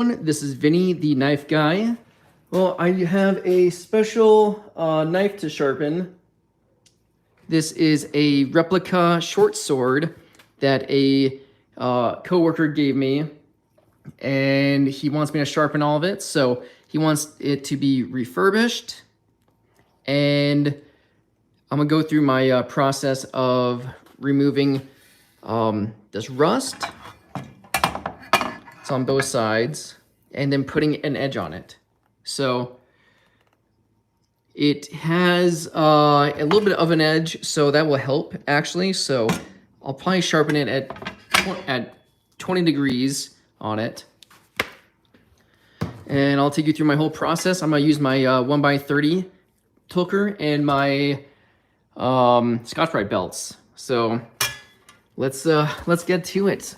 This is Vinny, the knife guy. Well, I have a special knife to sharpen. This is a replica short sword that a coworker gave me, and he wants me to sharpen all of it. So he wants it to be refurbished, and I'm gonna go through my process of removing this rust. It's on both sides, and then putting an edge on it. So it has a little bit of an edge, so that will help actually. So I'll probably sharpen it at 20 degrees on it. And I'll take you through my whole process. I'm gonna use my 1x30 Tilker and my Scotch-Brite belts. So let's get to it.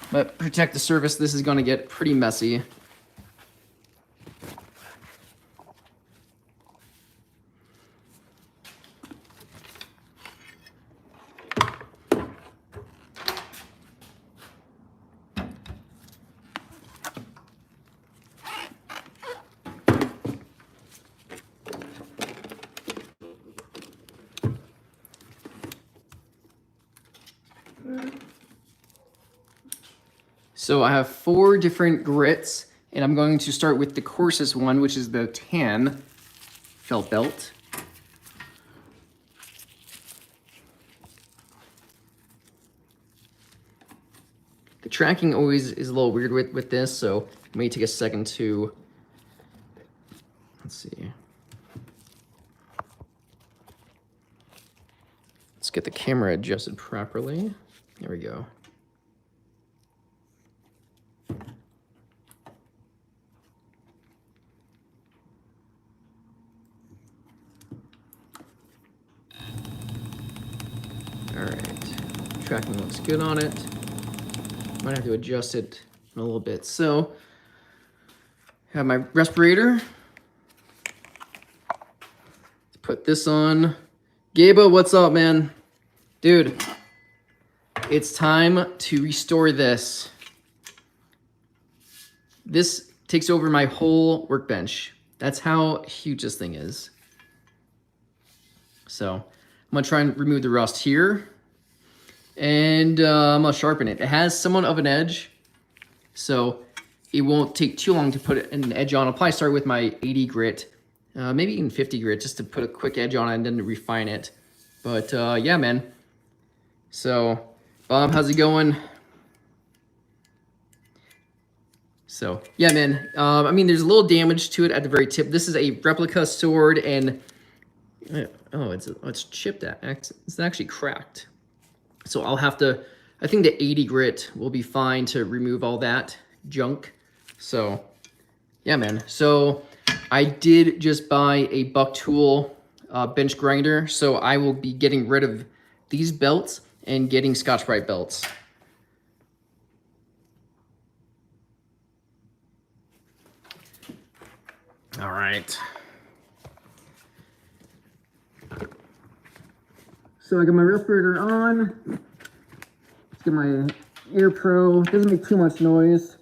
But protect the surface, this is gonna get pretty messy. So I have 4 different grits, and I'm going to start with the coarsest one, which is the tan felt belt. The tracking always is a little weird with this, so it may take a second to, let's see. Let's get the camera adjusted properly. There we go. All right, tracking looks good on it. Might have to adjust it a little bit. So, I have my respirator. Let's put this on. Gabo, what's up, man? Dude, it's time to restore this. This takes over my whole workbench. That's how huge this thing is. So, I'm gonna try and remove the rust here, and I'm gonna sharpen it. It has somewhat of an edge, so it won't take too long to put an edge on. I'll probably start with my 80 grit, maybe even 50 grit, just to put a quick edge on it and then refine it. But yeah, man. So, Bob, how's it going? So, yeah, man. I mean, there's a little damage to it at the very tip. This is a replica sword, and oh, it's chipped. It's actually cracked. So I'll have to, I think the 80 grit will be fine to remove all that junk. So yeah, man. So I did just buy a Buck Tool bench grinder. So I will be getting rid of these belts and getting Scotch-Brite belts. All right. So I got my respirator on. Let's get my Ear Pro. Doesn't make too much noise.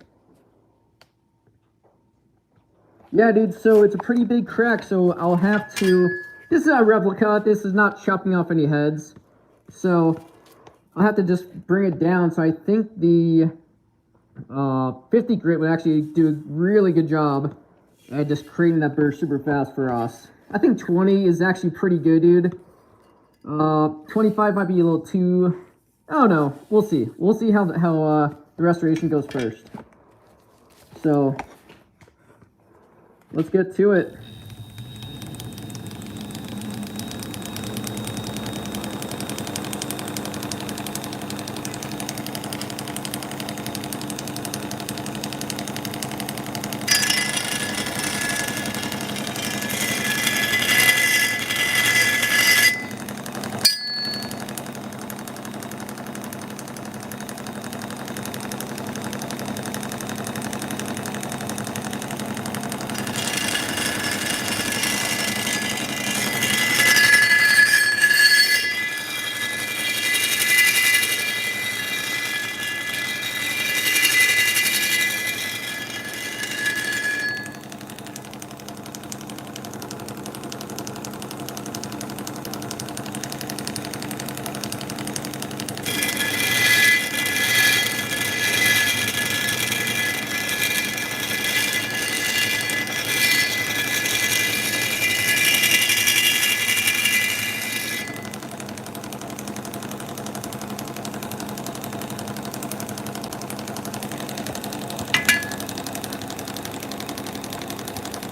Yeah, dude, so it's a pretty big crack, so I'll have to... This is a replica. This is not chopping off any heads. So I'll have to just bring it down. So I think the 50 grit would actually do a really good job at just creating that burr super fast for us. I think 20 is actually pretty good, dude. 25 might be a little too, I don't know. We'll see. We'll see how the restoration goes first. So let's get to it.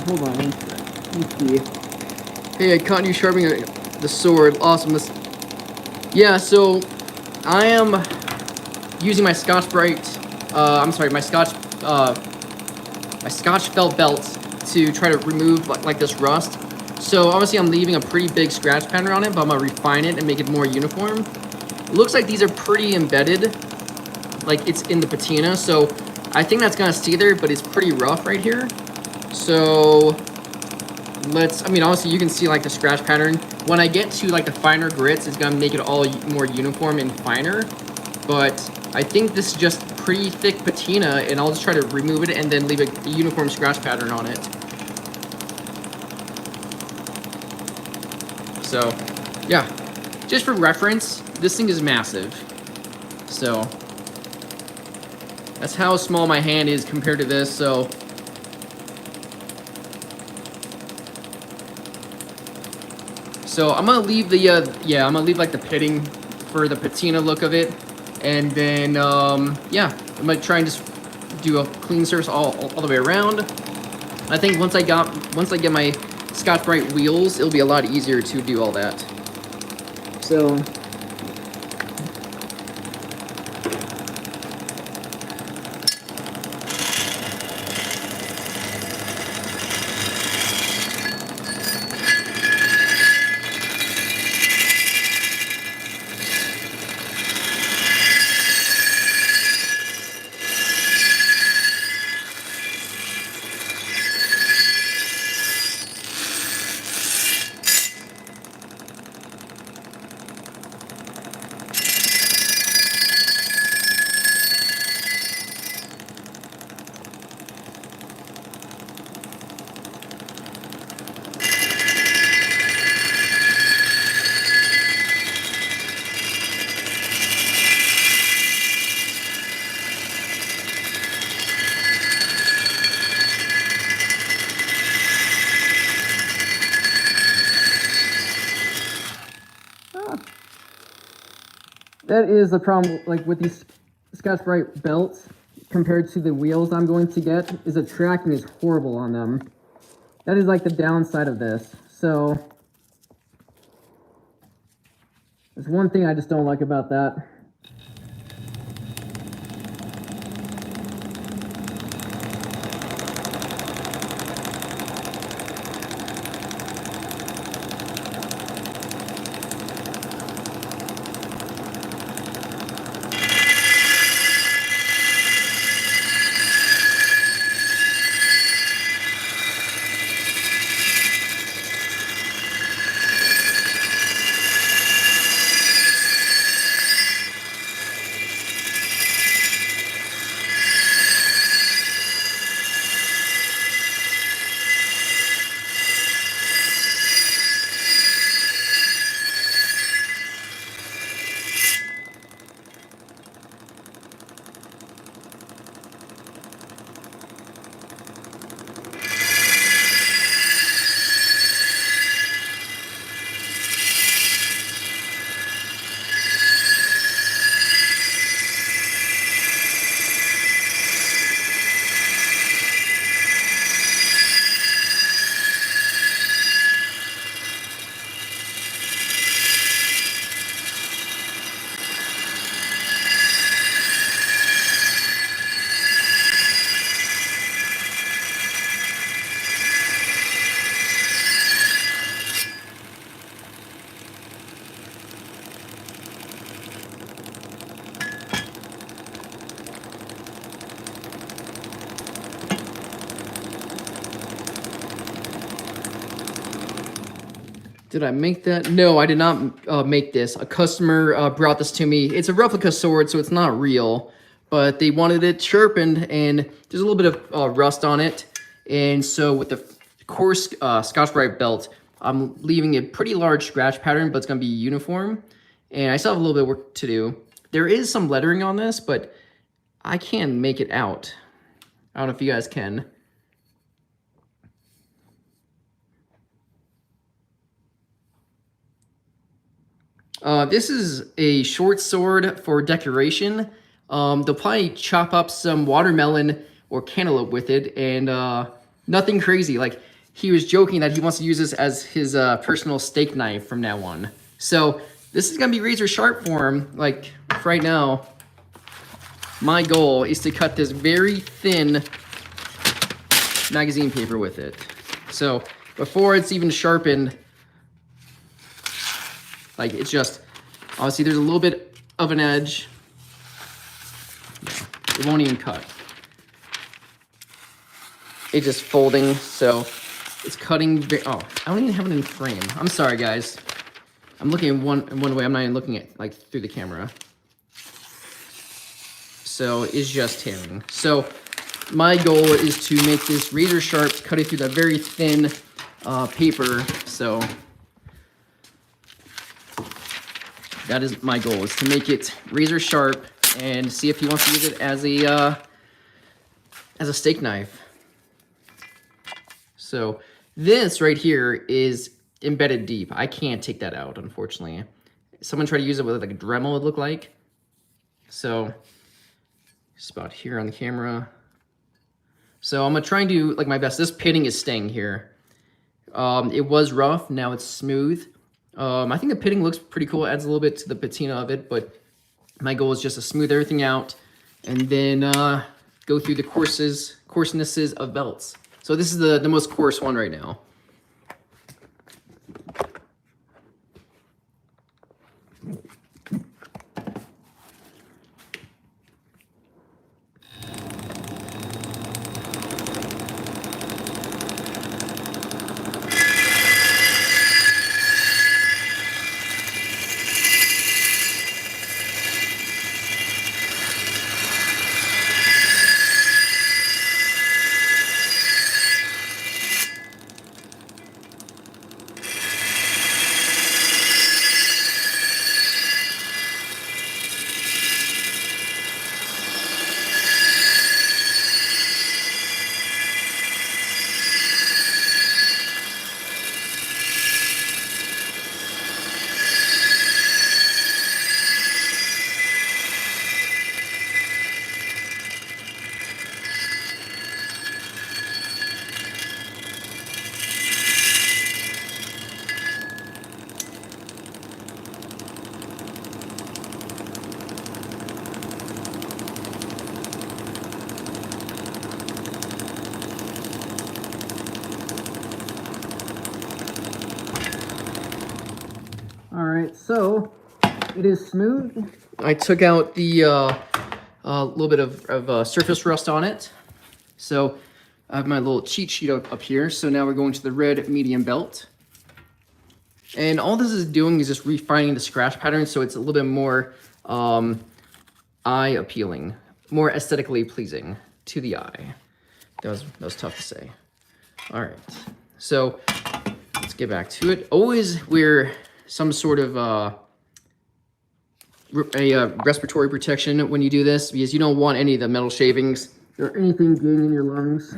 hold on one sec. Let me see. Hey, I caught you sharpening the sword. Awesome. Yeah, so I am using my Scotch-Brite, my Scotch felt belt to try to remove like this rust. So obviously I'm leaving a pretty big scratch pattern on it, but I'm gonna refine it and make it more uniform. It looks like these are pretty embedded, like it's in the patina, so I think that's gonna stay there, but it's pretty rough right here. So obviously you can see like the scratch pattern. When I get to like the finer grits, it's gonna make it all more uniform and finer. But I think this is just pretty thick patina, and I'll just try to remove it and then leave a uniform scratch pattern on it. So, yeah, just for reference, this thing is massive. So, that's how small my hand is compared to this, so. So I'm gonna leave the, I'm gonna leave like the pitting for the patina look of it. And then, yeah, I'm gonna try and just do a clean surface all the way around. I think once I get my Scotch-Brite wheels, it'll be a lot easier to do all that. So, that is the problem, like with these Scotch-Brite belts compared to the wheels I'm going to get, is the tracking is horrible on them. That is like the downside of this. So, there's one thing I just don't like about that. Did I make that? No, I did not make this. A customer brought this to me. It's a replica sword, so it's not real. But they wanted it sharpened, and there's a little bit of rust on it. And so with the coarse Scotch-Brite belt, I'm leaving a pretty large scratch pattern, but it's going to be uniform. And I still have a little bit of work to do. There is some lettering on this, but I can't make it out. I don't know if you guys can. This is a short sword for decoration. They'll probably chop up some watermelon or cantaloupe with it, and nothing crazy. Like, he was joking that he wants to use this as his personal steak knife from now on. So this is gonna be razor sharp for him. Like right now, my goal is to cut this very thin magazine paper with it. So before it's even sharpened, like it's just, obviously there's a little bit of an edge. It won't even cut. It's just folding, so it's cutting. Oh, I don't even have it in frame. I'm sorry, guys. I'm looking at one way. I'm not even looking at like through the camera. So it's just tearing. So my goal is to make this razor sharp, cut it through that very thin paper. So that is my goal, is to make it razor sharp and see if he wants to use it as a steak knife. So this right here is embedded deep. I can't take that out, unfortunately. Someone tried to use it with like a Dremel, it looked like. So spot here on the camera. So I'm gonna try and do like my best. This pitting is staying here. It was rough, now it's smooth. I think the pitting looks pretty cool. It adds a little bit to the patina of it, but my goal is just to smooth everything out and then go through the coarsenesses of belts. So this is the most coarse one right now. All right, so it is smooth. I took out the little bit of surface rust on it. So I have my little cheat sheet up here. So now we're going to the red medium belt. And all this is doing is just refining the scratch pattern so it's a little bit more eye appealing, more aesthetically pleasing to the eye. That was tough to say. All right, so let's get back to it. Always wear some sort of respiratory protection when you do this, because you don't want any of the metal shavings or anything getting in your lungs.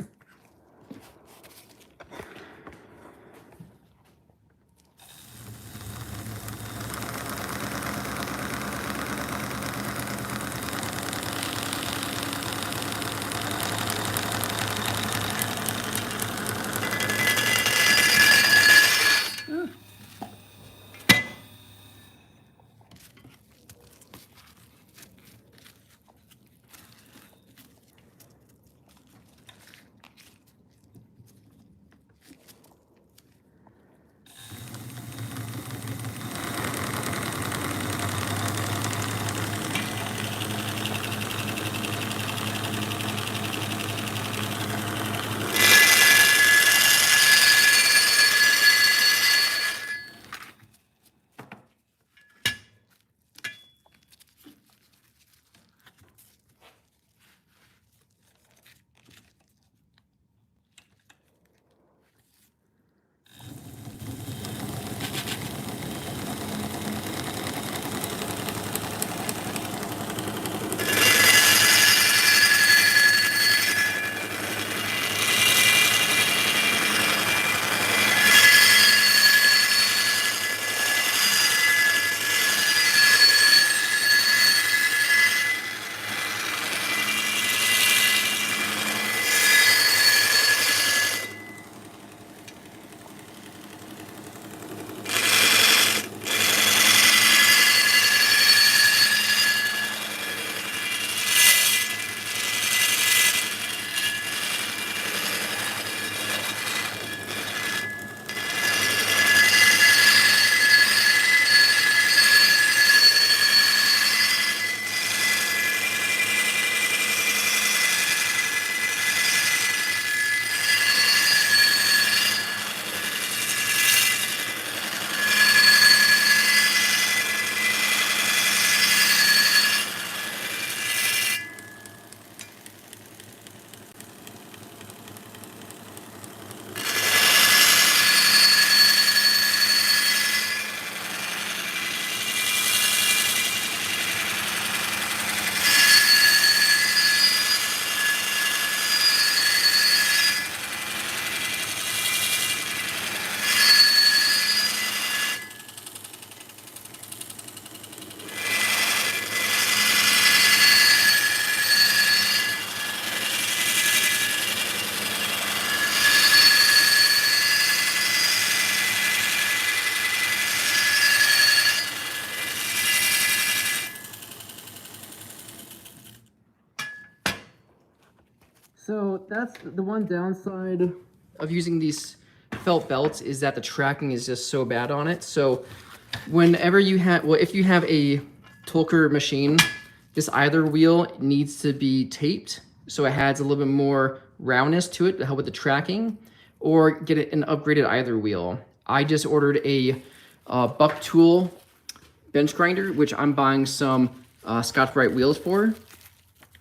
that's the one downside of using these felt belts, is that the tracking is just so bad on it. So whenever you have, well, if you have a Tolker machine, this either wheel needs to be taped so it has a little bit more roundness to it to help with the tracking, or get an upgraded either wheel. I just ordered a Buck Tool bench grinder, which I'm buying some Scotch-Brite wheels for,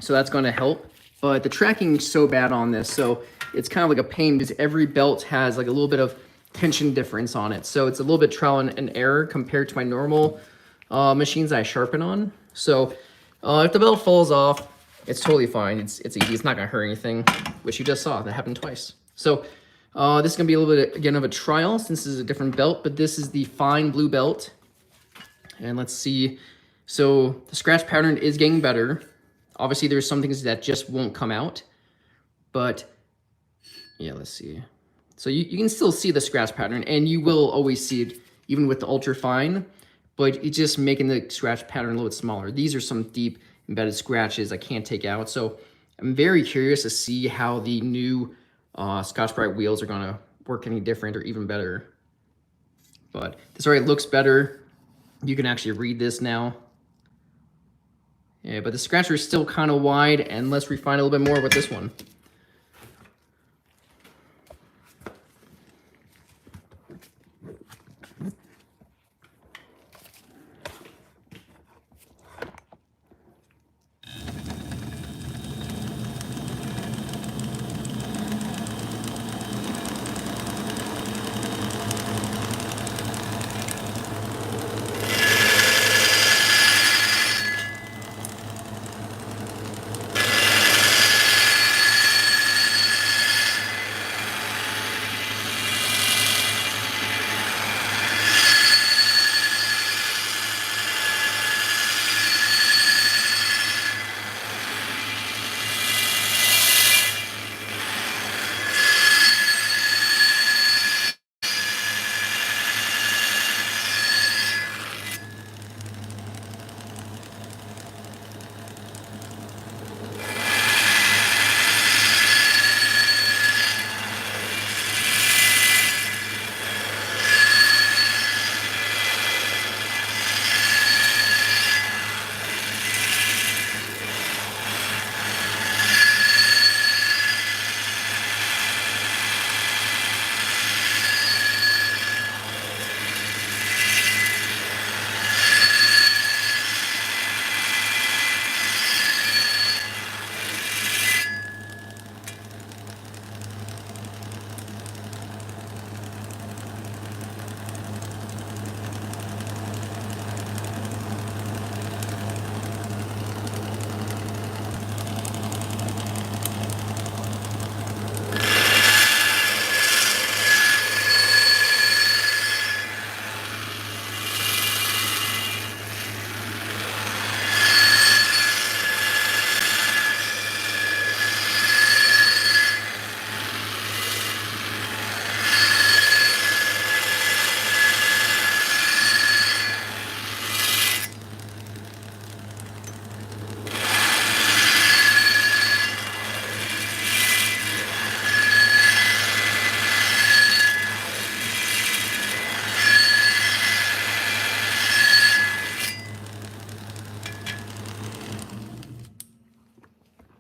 so that's going to help. But the tracking is so bad on this, so it's kind of like a pain because every belt has like a little bit of tension difference on it. So it's a little bit trial and error compared to my normal machines I sharpen on. So if the belt falls off, it's totally fine. It's easy. It's not going to hurt anything, which you just saw. That happened twice. So this is going to be a little bit, again, of a trial since this is a different belt, but this is the fine blue belt. And let's see. So the scratch pattern is getting better. Obviously, there's some things that just won't come out, but yeah, let's see. So you can still see the scratch pattern, and you will always see it even with the ultra fine, but it's just making the scratch pattern a little bit smaller. These are some deep embedded scratches I can't take out. So I'm very curious to see how the new Scotch-Brite wheels are gonna work any different or even better. But this already looks better. You can actually read this now. Yeah, but the scratcher is still kind of wide, and let's refine a little bit more with this one.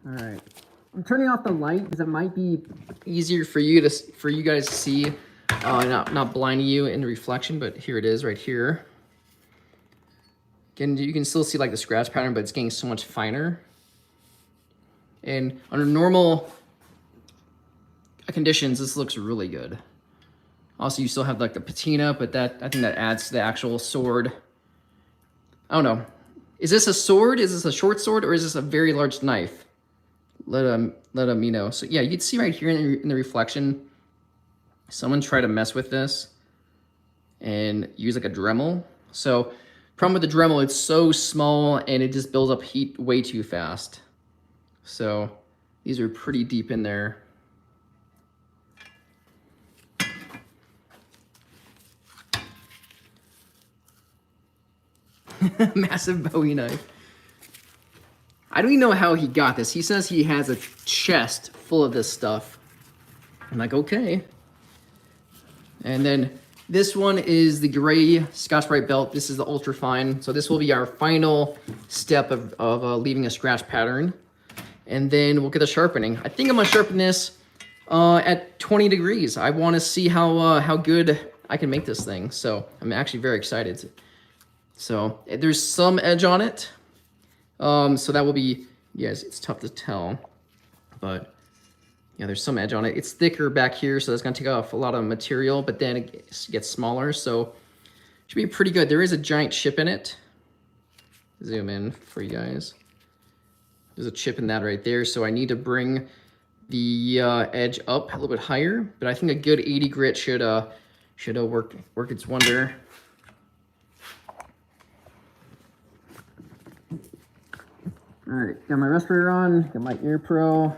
All right. I'm turning off the light because it might be Easier for you guys to see, not blinding you in the reflection, but here it is right here. Again, you can still see like the scratch pattern, but it's getting so much finer. And under normal conditions, this looks really good. Also, you still have like the patina, but I think that adds to the actual sword. I don't know. Is this a sword? Is this a short sword? Or is this a very large knife? Let me know. So yeah, you can see right here in the reflection, someone tried to mess with this and use like a Dremel. So problem with the Dremel, it's so small and it just builds up heat way too fast. So these are pretty deep in there. Massive Bowie knife. I don't even know how he got this. He says he has a chest full of this stuff. I'm like, okay. And then this one is the gray Scotch-Brite belt. This is the ultra fine. So this will be our final step of leaving a scratch pattern. And then we'll get the sharpening. I think I'm gonna sharpen this at 20 degrees. I wanna see how good I can make this thing. So I'm actually very excited. So there's some edge on it. So that will be, yes, it's tough to tell, but yeah, there's some edge on it. It's thicker back here, so that's gonna take off a lot of material, but then it gets smaller, so should be pretty good. There is a giant chip in it. Zoom in for you guys. There's a chip in that right there, so I need to bring the edge up a little bit higher, but I think a good 80 grit should work its wonder. All right, got my respirator on, got my ear pro.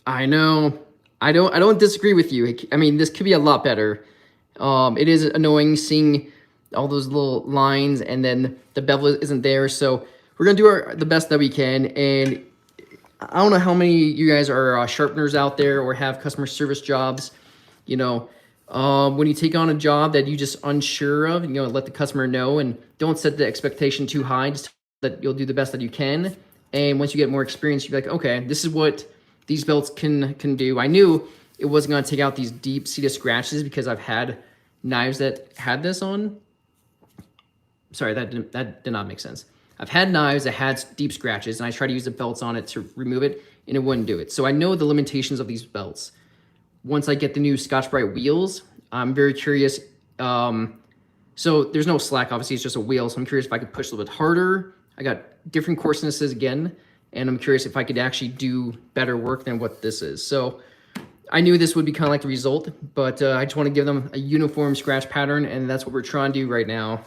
I know. I don't disagree with you. I mean, this could be a lot better. It is annoying seeing all those little lines and then the bevel isn't there. So we're gonna do the best that we can. And I don't know how many of you guys are sharpeners out there or have customer service jobs. You know, when you take on a job that you just unsure of, you know, let the customer know and don't set the expectation too high. Just that you'll do the best that you can. And once you get more experience, you'll be like, okay, this is what these belts can do. I knew it wasn't gonna take out these deep-seated scratches because I've had knives that had this on. Sorry, that did not make sense. I've had knives that had deep scratches and I tried to use the belts on it to remove it and it wouldn't do it. So I know the limitations of these belts. Once I get the new Scotch-Brite wheels, I'm very curious. So there's no slack, obviously it's just a wheel. So I'm curious if I could push a little bit harder. I got different coarsenesses again. And I'm curious if I could actually do better work than what this is. So I knew this would be kind of like the result, but I just want to give them a uniform scratch pattern, and that's what we're trying to do right now.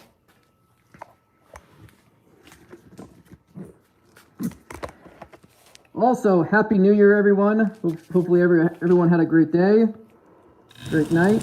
Also, Happy New Year, everyone. Hopefully everyone had a great day, great night.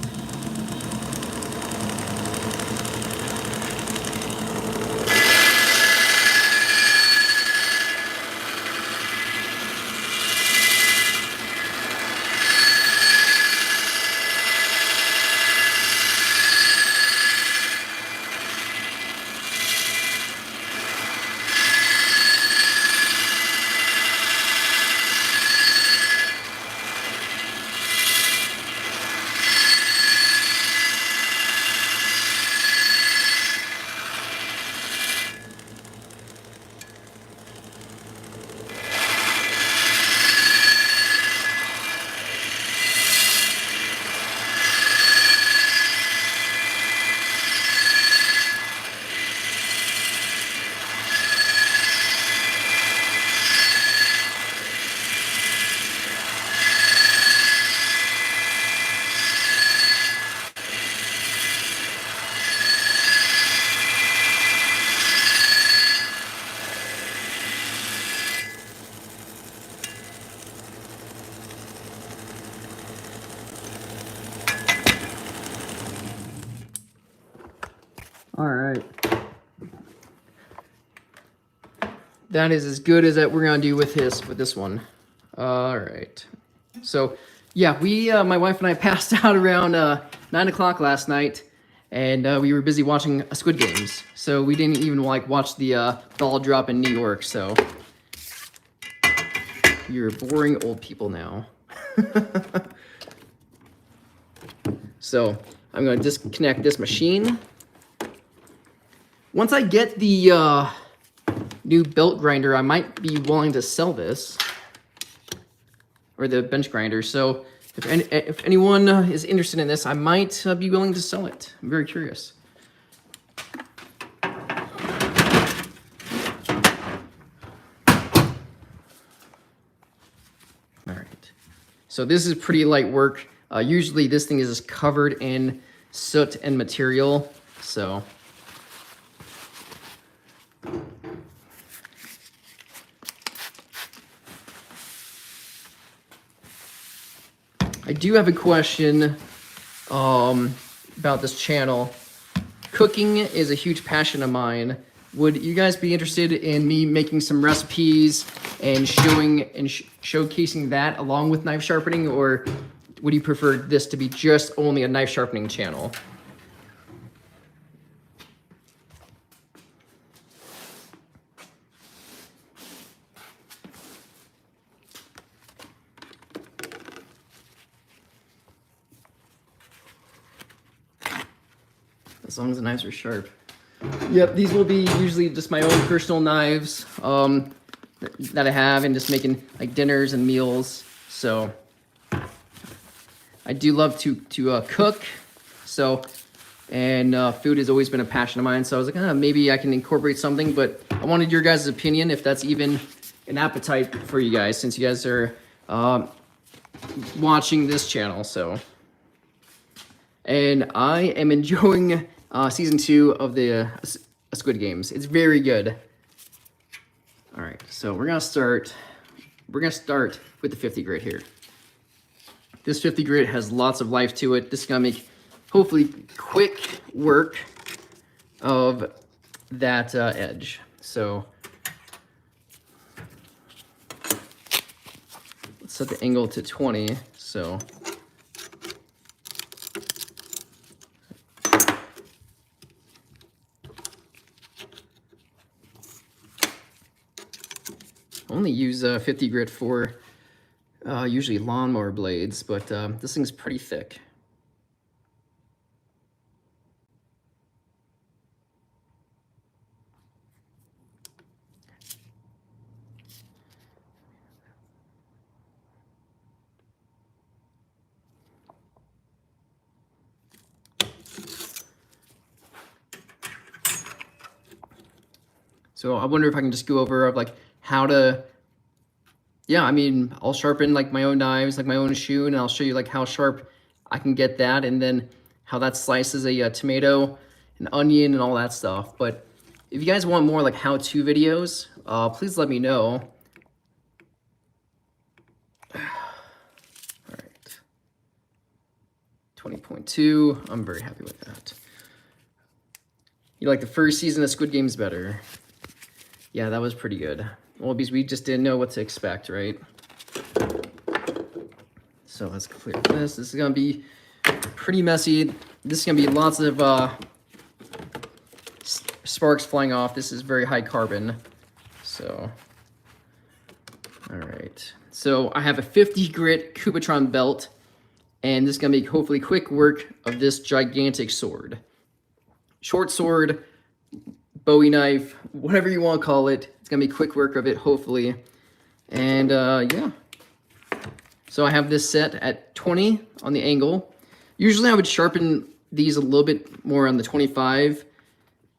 All right. That is as good as that we're gonna do with this one. All right. So yeah, my wife and I passed out around 9 o'clock last night, and we were busy watching Squid Games. So we didn't even watch the ball drop in New York. So you're boring old people now. So I'm gonna disconnect this machine. Once I get the new belt grinder, I might be willing to sell this, or the bench grinder. So if anyone is interested in this, I might be willing to sell it. I'm very curious. All right. So this is pretty light work. Usually this thing is just covered in soot and material. So I do have a question about this channel. Cooking is a huge passion of mine. Would you guys be interested in me making some recipes and showing and showcasing that along with knife sharpening, or would you prefer this to be just only a knife sharpening channel? As long as the knives are sharp. Yep, these will be usually just my own personal knives that I have, and just making like dinners and meals. So I do love to cook. So, and food has always been a passion of mine. So I was like, maybe I can incorporate something, but I wanted your guys' opinion if that's even an appetite for you guys, since you guys are watching this channel. So, and I am enjoying season 2 of the Squid Games. It's very good. All right, so we're gonna start with the 50 grit here. This 50 grit has lots of life to it. This is gonna make hopefully quick work of that edge. So let's set the angle to 20. So only use 50 grit for usually lawnmower blades, but this thing's pretty thick. So I wonder if I can just go over like how to, yeah, I mean, I'll sharpen like my own knives, like my own shoe, and I'll show you like how sharp I can get that, and then how that slices a tomato, an onion, and all that stuff. But if you guys want more like how-to videos, please let me know. All right, 20.2, I'm very happy with that. You like the first season of Squid Games better? Yeah, that was pretty good. Well, because we just didn't know what to expect, right? So let's clear this. This is gonna be pretty messy. This is gonna be lots of sparks flying off. This is very high carbon. So, all right. So I have a 50 grit Kubotron belt, and this is gonna make hopefully quick work of this gigantic sword. Short sword, Bowie knife, whatever you want to call it. It's gonna be quick work of it, hopefully. And yeah. So I have this set at 20 on the angle. Usually I would sharpen these a little bit more on the 25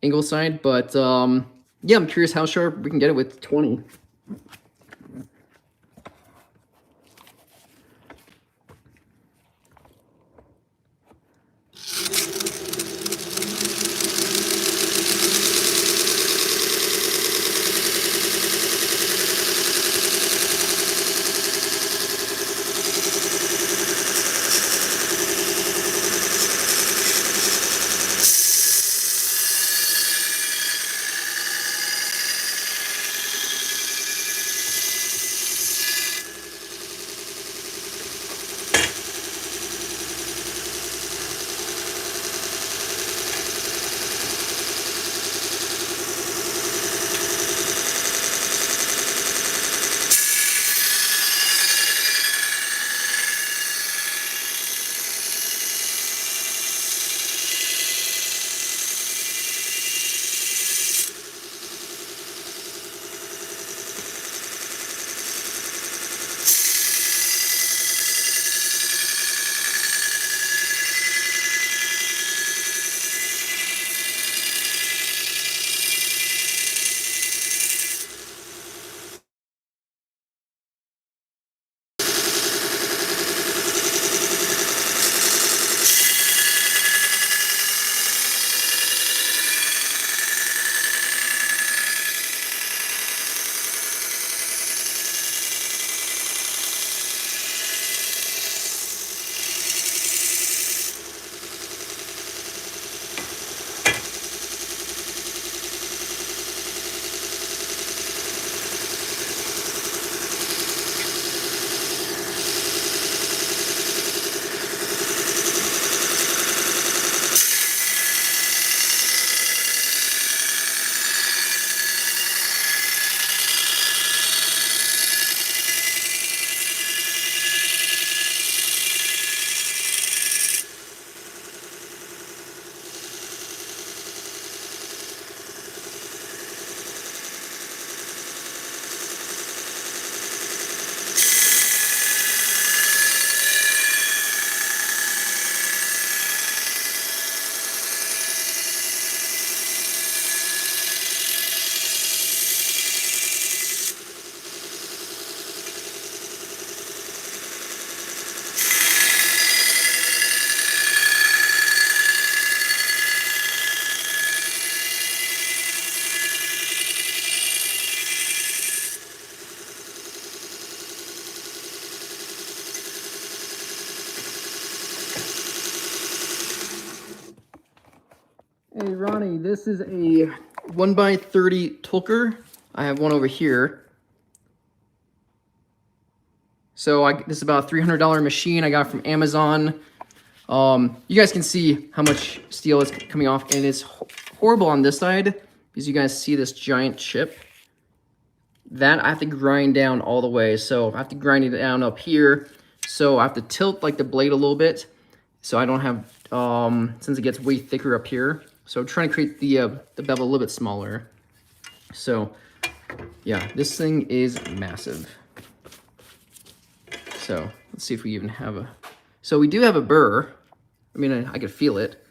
angle side, but yeah, I'm curious how sharp we can get it with 20. Hey Ronnie, this is a 1x30 Tulker. I have one over here. So this is about a $300 machine I got from Amazon. You guys can see how much steel is coming off, and it's horrible on this side because you guys see this giant chip. That I have to grind down all the way. So I have to grind it down up here. So I have to tilt like the blade a little bit so I don't have, since it gets way thicker up here. So I'm trying to create the bevel a little bit smaller. So yeah, this thing is massive. So let's see if we even have a, so we do have a burr. I mean, I could feel it.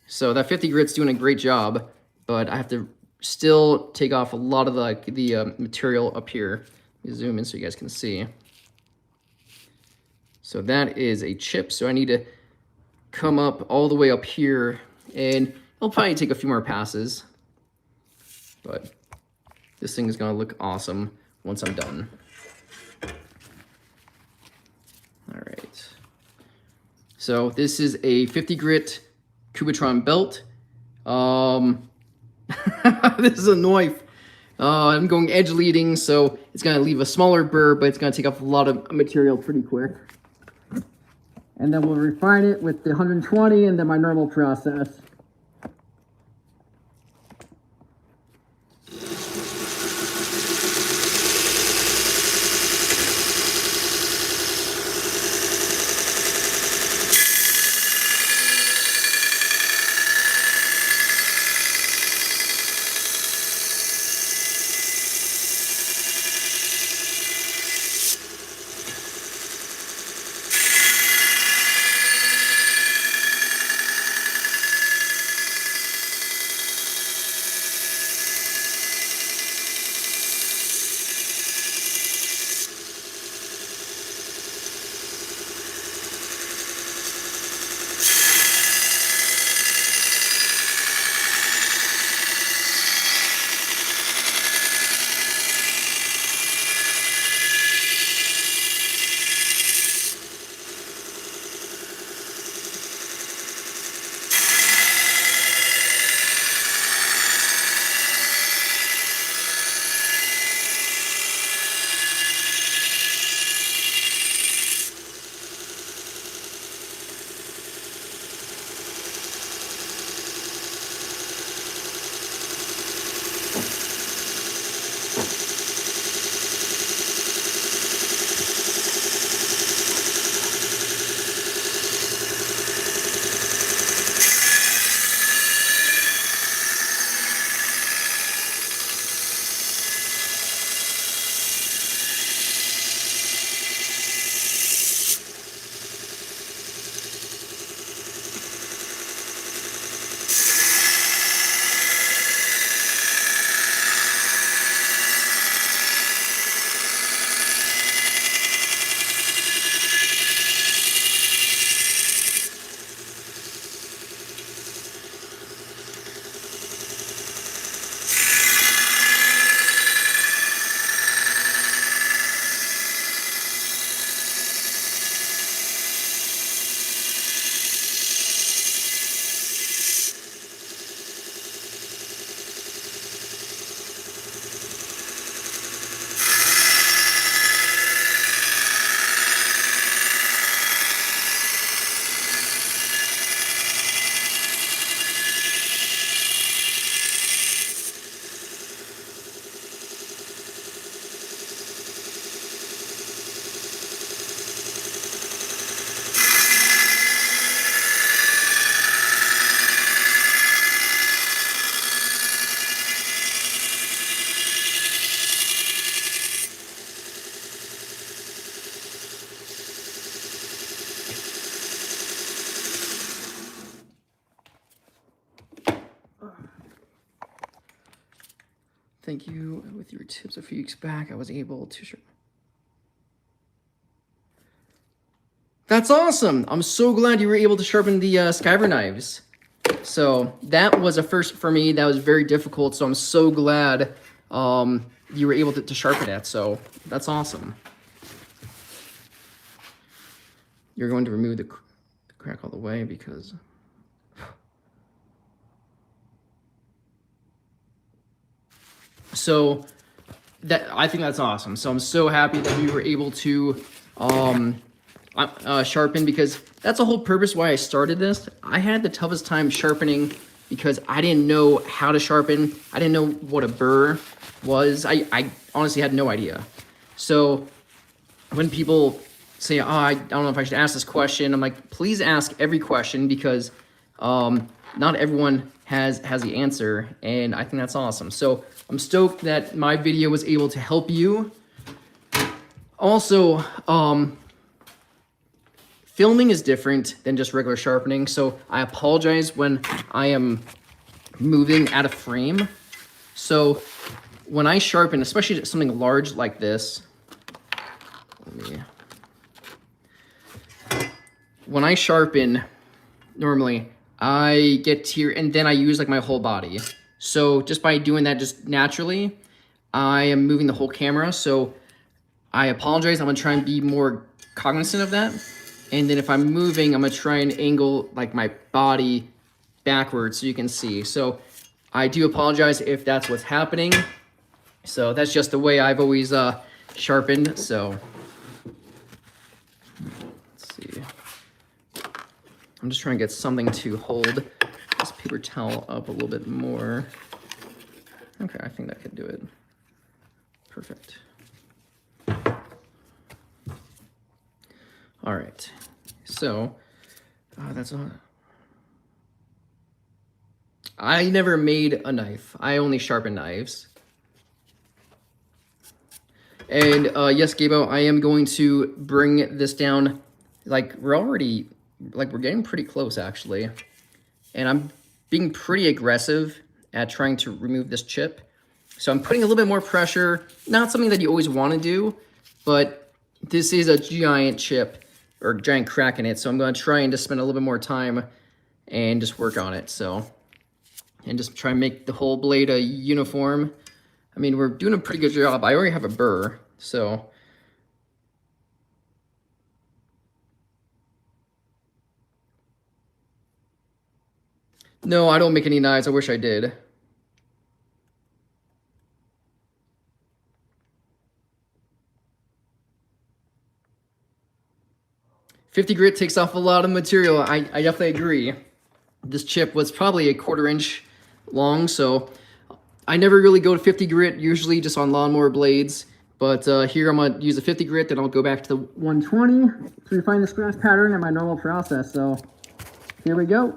So that 50 grit's doing a great job, but I have to still take off a lot of the material up here. Let me zoom in so you guys can see. So that is a chip. So I need to come up all the way up here, and it'll probably take a few more passes, but this thing is gonna look awesome once I'm done. All right. So this is a 50 grit Cubitron belt. This is a knife. I'm going edge leading, so it's gonna leave a smaller burr, but it's gonna take up a lot of material pretty quick. And then we'll refine it with the 120 and then my normal process. Thank you. With your tips a few weeks back, I was able to. That's awesome. I'm so glad you were able to sharpen the Skyver knives. So that was a first for me. That was very difficult. So I'm so glad you were able to sharpen it. So that's awesome. You're going to remove the crack all the way because So I think that's awesome. So I'm so happy that we were able to sharpen, because that's the whole purpose why I started this. I had the toughest time sharpening because I didn't know how to sharpen. I didn't know what a burr was. I honestly had no idea. So when people say, oh, I don't know if I should ask this question, I'm like, please ask every question, because not everyone has the answer, and I think that's awesome. So I'm stoked that my video was able to help you. Also, filming is different than just regular sharpening, so I apologize when I am moving out of frame. So when I sharpen, especially something large like this, when I sharpen, normally I get here and then I use like my whole body. So just by doing that just naturally, I am moving the whole camera. So I apologize. I'm gonna try and be more cognizant of that. And then if I'm moving, I'm gonna try and angle like my body backwards so you can see. So I do apologize if that's what's happening. So that's just the way I've always sharpened. So let's see. I'm just trying to get something to hold this paper towel up a little bit more. Okay, I think that could do it. Perfect. All right, so that's not. I never made a knife. I only sharpen knives. And yes, Gabo, I am going to bring this down. Like we're getting pretty close actually. And I'm being pretty aggressive at trying to remove this chip. So I'm putting a little bit more pressure, not something that you always want to do, but this is a giant chip or giant crack in it. So I'm going to try and just spend a little bit more time and just work on it. So, and just try and make the whole blade a uniform. I mean, we're doing a pretty good job. I already have a burr, so. No, I don't make any knives. I wish I did. .50 grit takes off a lot of material. I definitely agree. This chip was probably a 1/4 inch long, so I never really go to 50 grit, usually just on lawnmower blades. But here I'm gonna use a 50 grit, then I'll go back to the 120 to refine the scratch pattern in my normal process. So here we go.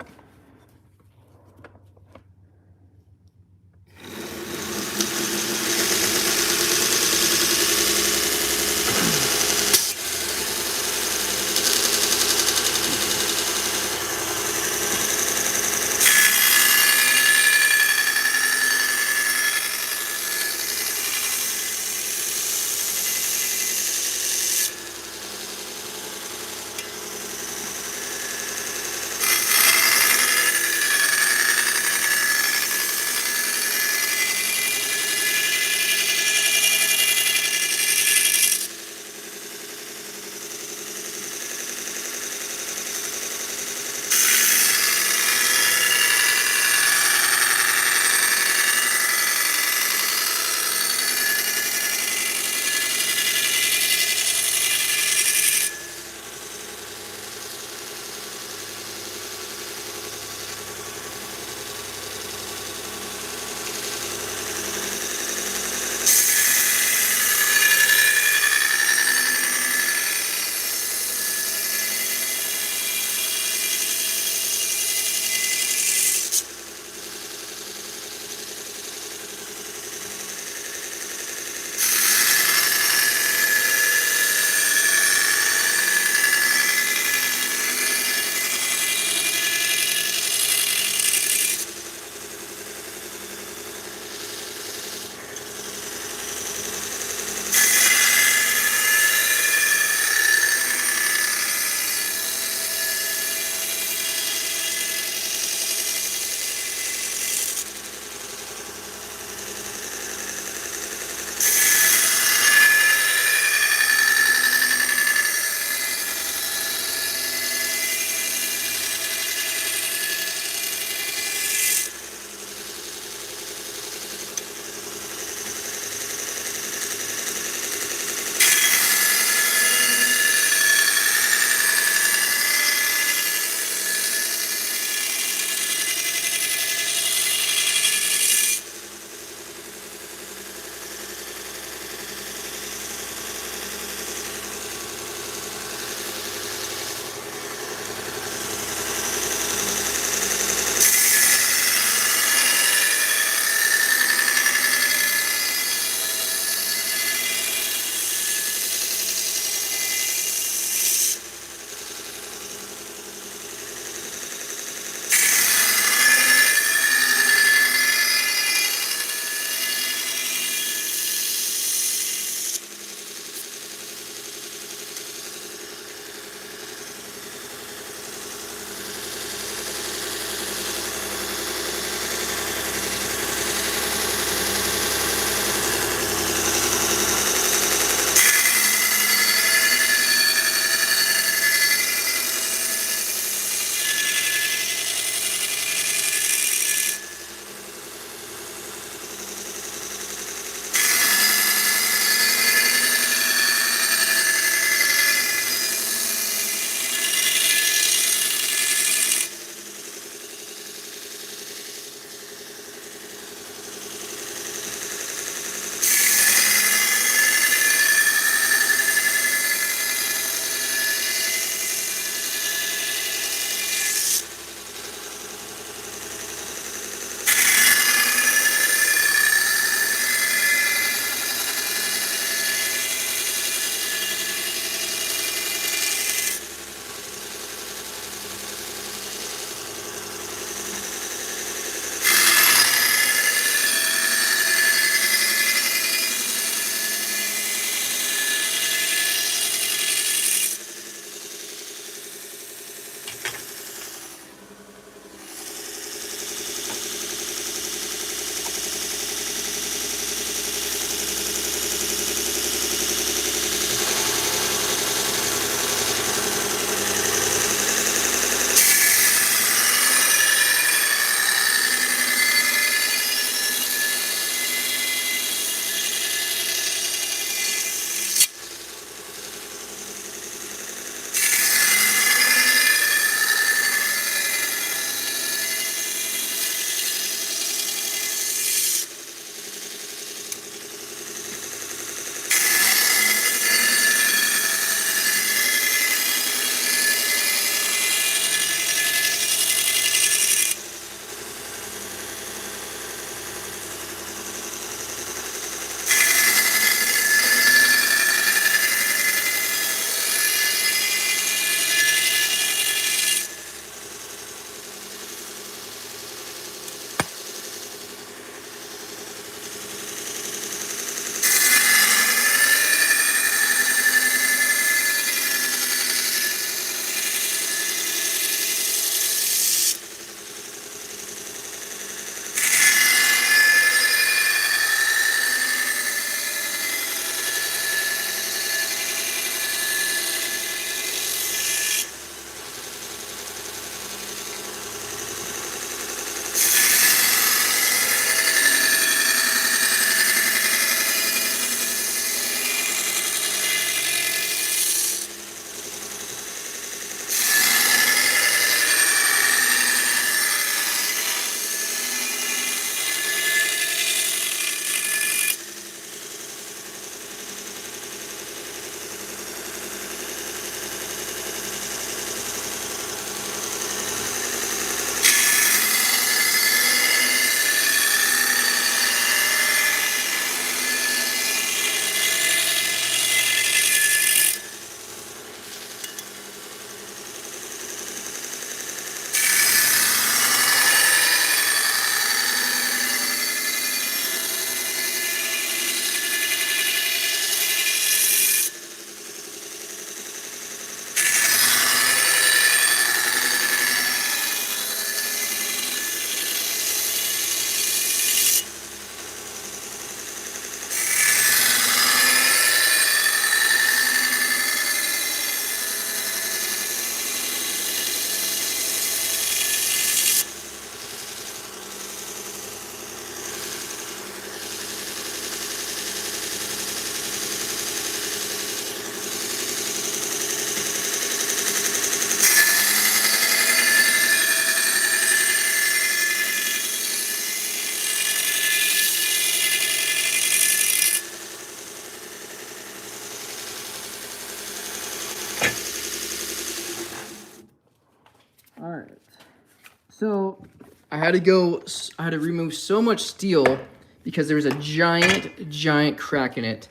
had to remove so much steel because there was a giant crack in it.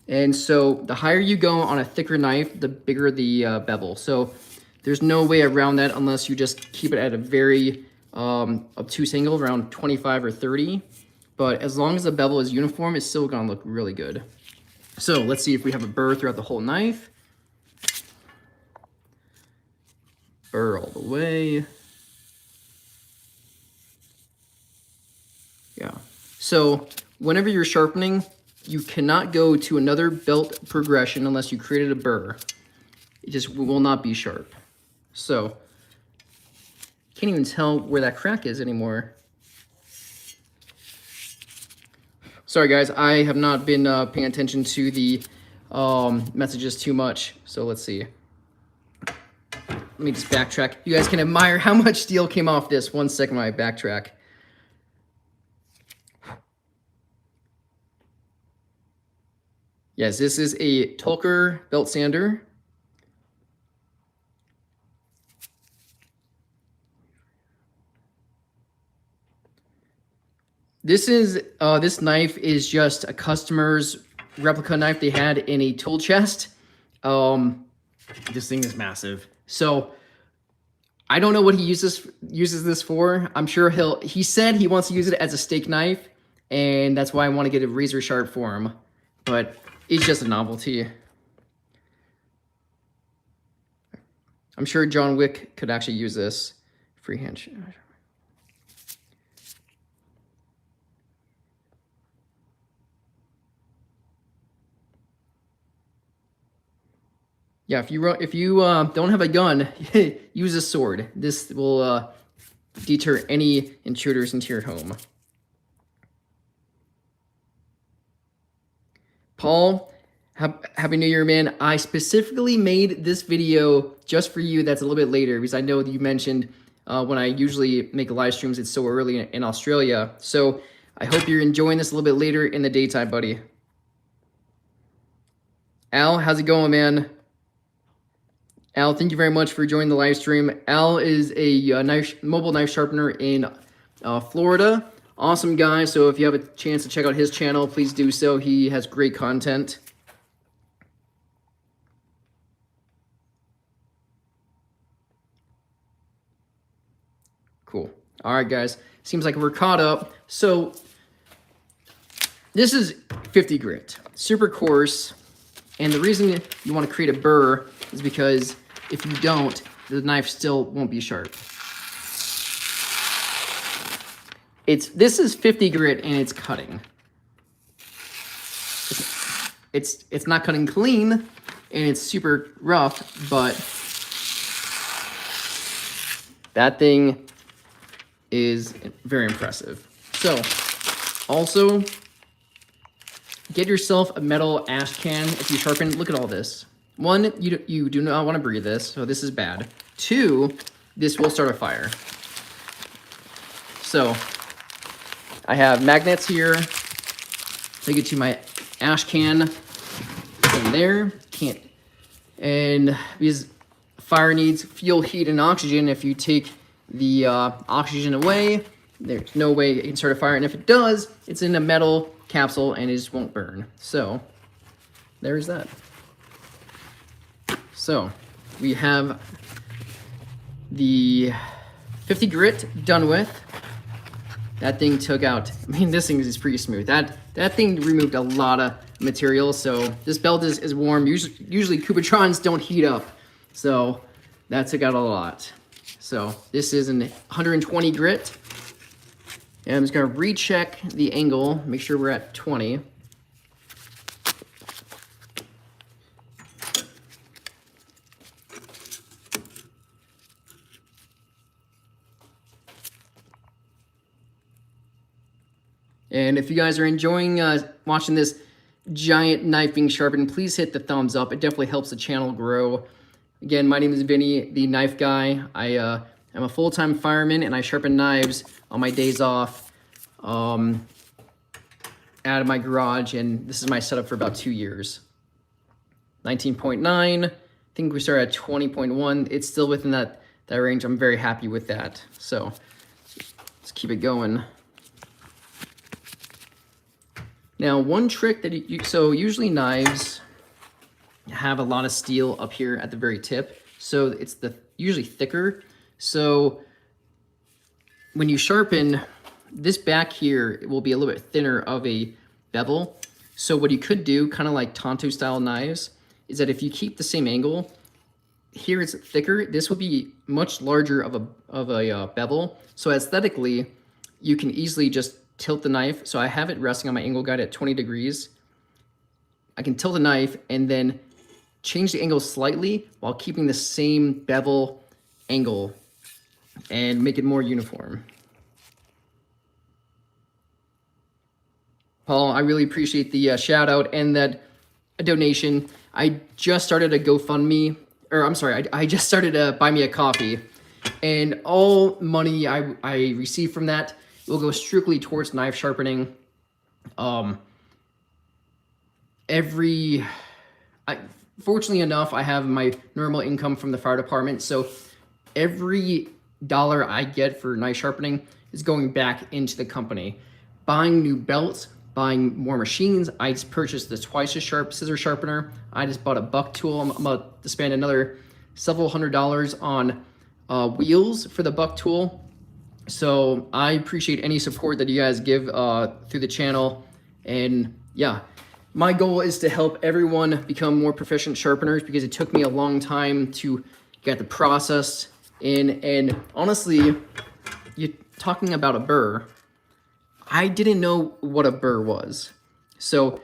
And so the higher you go on a thicker knife, the bigger the bevel. So there's no way around that unless you just keep it at a very obtuse angle, around 25 or 30. But as long as the bevel is uniform, it's still gonna look really good. So let's see if we have a burr throughout the whole knife. Burr all the way. Yeah. So whenever you're sharpening, you cannot go to another belt progression unless you created a burr. It just will not be sharp. So can't even tell where that crack is anymore. Sorry guys, I have not been paying attention to the messages too much. So let's see. Let me just backtrack. You guys can admire how much steel came off this. 1 second while I backtrack. Yes, this is a Tulker belt sander. This knife is just a customer's replica knife they had in a tool chest. This thing is massive. So I don't know what he uses this for. I'm sure he said he wants to use it as a steak knife, and that's why I want to get a razor sharp for him. But it's just a novelty. I'm sure John Wick could actually use this. Freehand. Yeah, if you don't have a gun, use a sword. This will deter any intruders into your home. Paul, Happy New Year, man. I specifically made this video just for you. That's a little bit later because I know that you mentioned when I usually make live streams, it's so early in Australia. So I hope you're enjoying this a little bit later in the daytime, buddy. Al, how's it going, man? Al, thank you very much for joining the live stream. Al is a mobile knife sharpener in Florida. Awesome guy. So if you have a chance to check out his channel, please do so. He has great content. Cool. All right, guys. Seems like we're caught up. So this is 50 grit, super coarse. And the reason you want to create a burr is because if you don't, the knife still won't be sharp. This is 50 grit and it's cutting. It's not cutting clean and it's super rough, but that thing is very impressive. So also get yourself a metal ash can if you sharpen. Look at all this. One, you do not want to breathe this, so this is bad. Two, this will start a fire. So I have magnets here. Take it to my ash can in there. And because fire needs fuel, heat, and oxygen. If you take the oxygen away, there's no way it can start a fire. And if it does, it's in a metal capsule and it just won't burn. So there's that. So we have the 50 grit done with. That thing took out, I mean, this thing is pretty smooth. That thing removed a lot of material. So this belt is warm. Usually Kubatrons don't heat up. So that took out a lot. So this is an 120 grit. And I'm just gonna recheck the angle, make sure we're at 20. And if you guys are enjoying watching this giant knife being sharpened, please hit the thumbs up. It definitely helps the channel grow. Again, my name is Vinny, the knife guy. I'm a full-time fireman and I sharpen knives on my days off out of my garage, and this is my setup for about 2 years. 19.9, I think we started at 20.1. It's still within that range. I'm very happy with that. So keep it going. Now, one trick that so usually knives have a lot of steel up here at the very tip, so it's usually thicker. So when you sharpen, this back here, it will be a little bit thinner of a bevel. So what you could do, kind of like Tonto style knives, is that if you keep the same angle, here it's thicker, this would be much larger of a bevel. So aesthetically, you can easily just tilt the knife. So I have it resting on my angle guide at 20 degrees. I can tilt the knife and then change the angle slightly while keeping the same bevel angle and make it more uniform. Paul, I really appreciate the shout out and that donation. I just started a GoFundMe, or I'm sorry, I just started a Buy Me a Coffee, and all money I receive from that will go strictly towards knife sharpening. Fortunately enough, I have my normal income from the fire department, so every dollar I get for knife sharpening is going back into the company. Buying new belts, buying more machines. I just purchased the twice as sharp scissor sharpener. I just bought a buck tool. I'm about to spend another several $100s on wheels for the buck tool. So I appreciate any support that you guys give through the channel. And yeah, my goal is to help everyone become more proficient sharpeners, because it took me a long time to get the process in. And honestly, you're talking about a burr. I didn't know what a burr was. So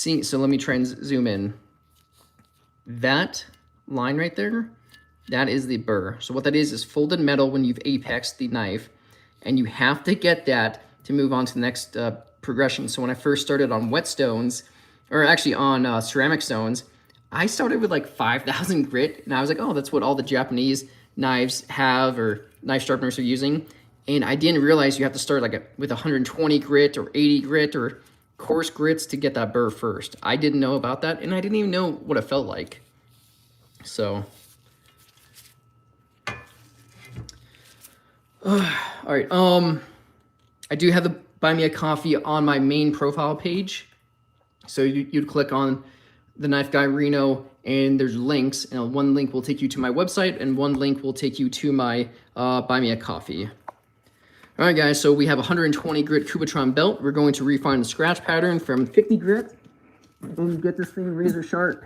let me try and zoom in. That line right there, that is the burr. So what that is folded metal when you've apexed the knife, and you have to get that to move on to the next progression. So when I first started on whetstones, or actually on ceramic stones, I started with like 5,000 grit, and I was like, oh, that's what all the Japanese knives have, or knife sharpeners are using. And I didn't realize you have to start like with 120 grit or 80 grit or coarse grits to get that burr first. I didn't know about that, and I didn't even know what it felt like. So, all right. I do have the Buy Me a Coffee on my main profile page. So you'd click on the Knife Guy Reno, and there's links. And one link will take you to my website, and one link will take you to my Buy Me a Coffee. All right, guys, so we have 120 grit Kubatron belt. We're going to refine the scratch pattern from 50 grit and get this thing razor sharp.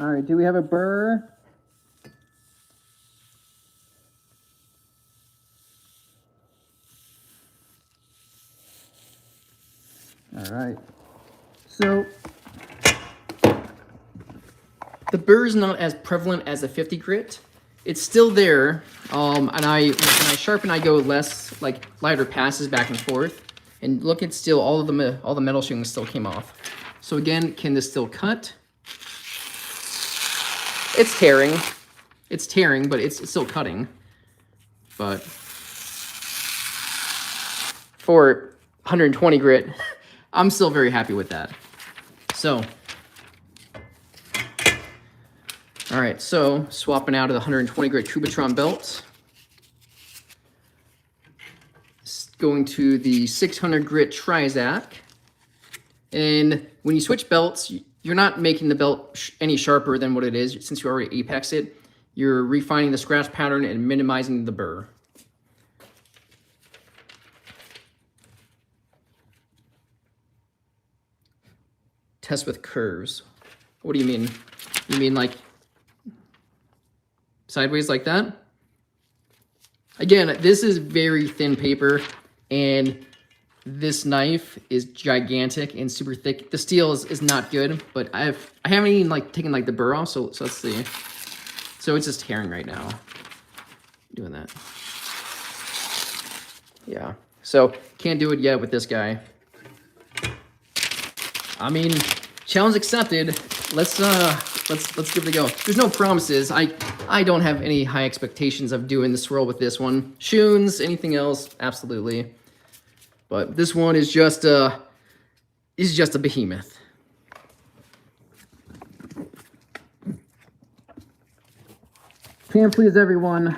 All right, do we have a burr? All right. So the burr is not as prevalent as a 50 grit. It's still there, and when I sharpen, I go less, like, lighter passes back and forth. And look, it's still, all the metal shavings still came off. So again, can this still cut? It's tearing. It's tearing, but it's still cutting. But for 120 grit, I'm still very happy with that. So, all right, so swapping out of the 120 grit Kubatron belt. Going to the 600 grit Trizac. And when you switch belts, you're not making the belt any sharper than what it is. Since you already apex it, you're refining the scratch pattern and minimizing the burr. Test with curves. What do you mean? You mean like sideways like that? Again, this is very thin paper, and this knife is gigantic and super thick. The steel is not good, but I haven't even like taken like the burr off, so let's see. So it's just tearing right now. Doing that. Yeah. So can't do it yet with this guy. I mean, challenge accepted. Let's give it a go. There's no promises. I don't have any high expectations of doing the swirl with this one. Shoons, anything else, absolutely. But this one is just a behemoth. Can please everyone.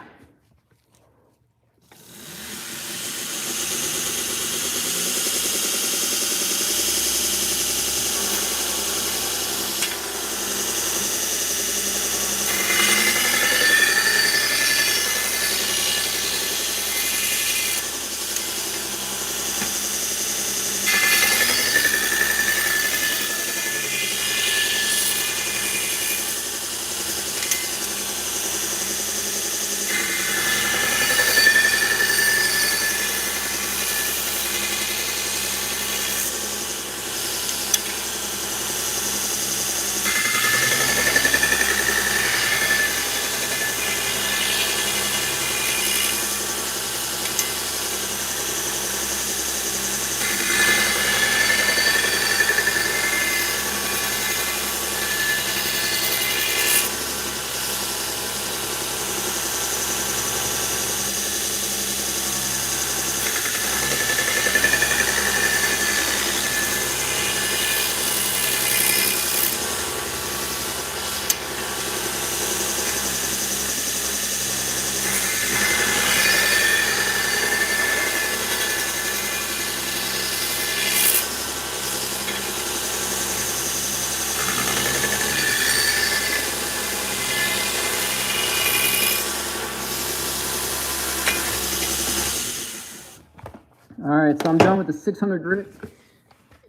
All right, so I'm done with the 600 grit.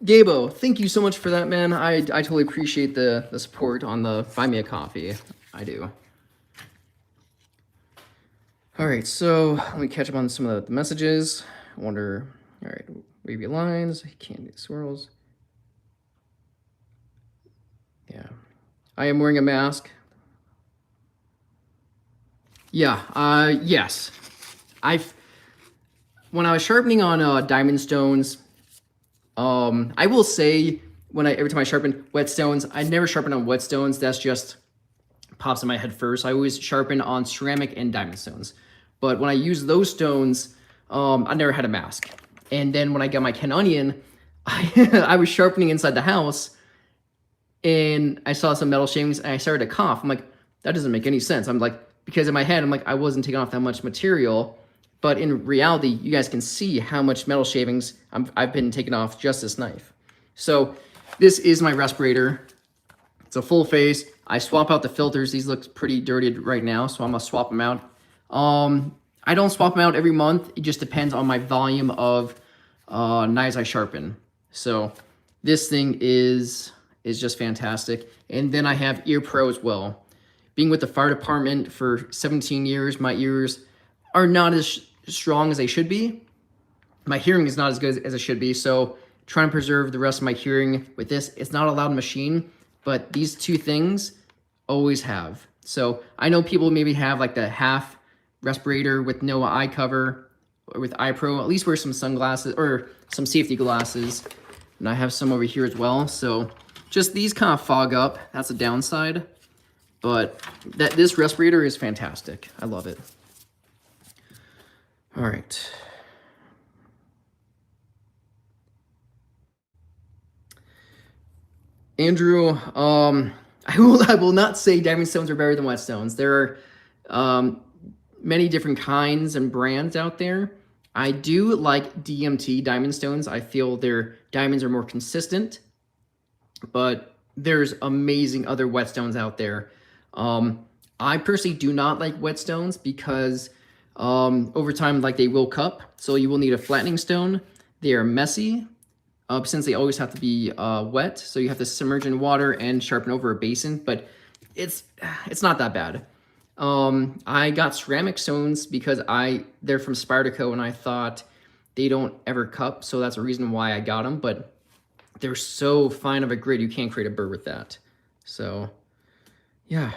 Gabo, thank you so much for that, man. I totally appreciate the support on the Buy Me a Coffee. I do. All right, so let me catch up on some of the messages. I wonder, all right, wavy lines, can't do swirls. Yeah, I am wearing a mask. Yeah, yes. When I was sharpening on diamond stones, I will say every time I sharpen whetstones, I never sharpen on whetstones. That's just pops in my head first. I always sharpen on ceramic and diamond stones. But when I use those stones, I never had a mask. And then when I got my Ken Onion, I was sharpening inside the house, and I saw some metal shavings, and I started to cough. I'm like, that doesn't make any sense. I'm like, because in my head, I'm like, I wasn't taking off that much material. But in reality, you guys can see how much metal shavings I've been taking off just this knife. So this is my respirator. It's a full face. I swap out the filters. These look pretty dirty right now, so I'm gonna swap them out. I don't swap them out every month. It just depends on my volume of knives I sharpen. So this thing is just fantastic. And then I have Ear Pro as well. Being with the fire department for 17 years, my ears are not as strong as they should be. My hearing is not as good as it should be. So trying to preserve the rest of my hearing with this. It's not a loud machine, but these two things always have. So I know people maybe have like the half respirator with no eye cover or with eye pro. At least wear some sunglasses or some safety glasses. And I have some over here as well. So just these kind of fog up. That's a downside. But this respirator is fantastic. I love it. All right. Andrew, I will not say diamond stones are better than whetstones. There are many different kinds and brands out there. I do like DMT diamond stones. I feel their diamonds are more consistent, but there's amazing other whetstones out there. I personally do not like whetstones because over time, like they will cup, so you will need a flattening stone. They are messy. Since they always have to be wet, so you have to submerge in water and sharpen over a basin, but it's not that bad. I got ceramic stones because they're from Spyderco, and I thought they don't ever cup, so that's a reason why I got them, but they're so fine of a grid, you can't create a bird with that. So, yeah.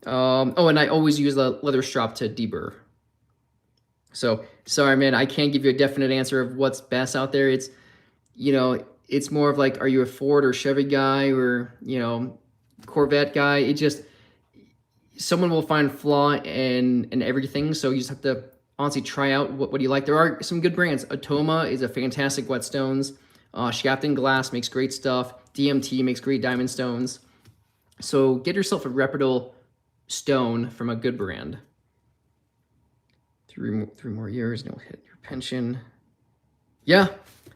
Oh, and I always use a leather strop to deburr. So, sorry, man, I can't give you a definite answer of what's best out there. It's, you know, it's more of like, are you a Ford or Chevy guy or, you know, Corvette guy? It just, someone will find flaw in everything. So you just have to honestly try out what you like. There are some good brands. Atoma is a fantastic whetstones. Sharpening Glass makes great stuff. DMT makes great diamond stones. So get yourself a reputable stone from a good brand. 3 more years and you'll hit your pension. Yeah.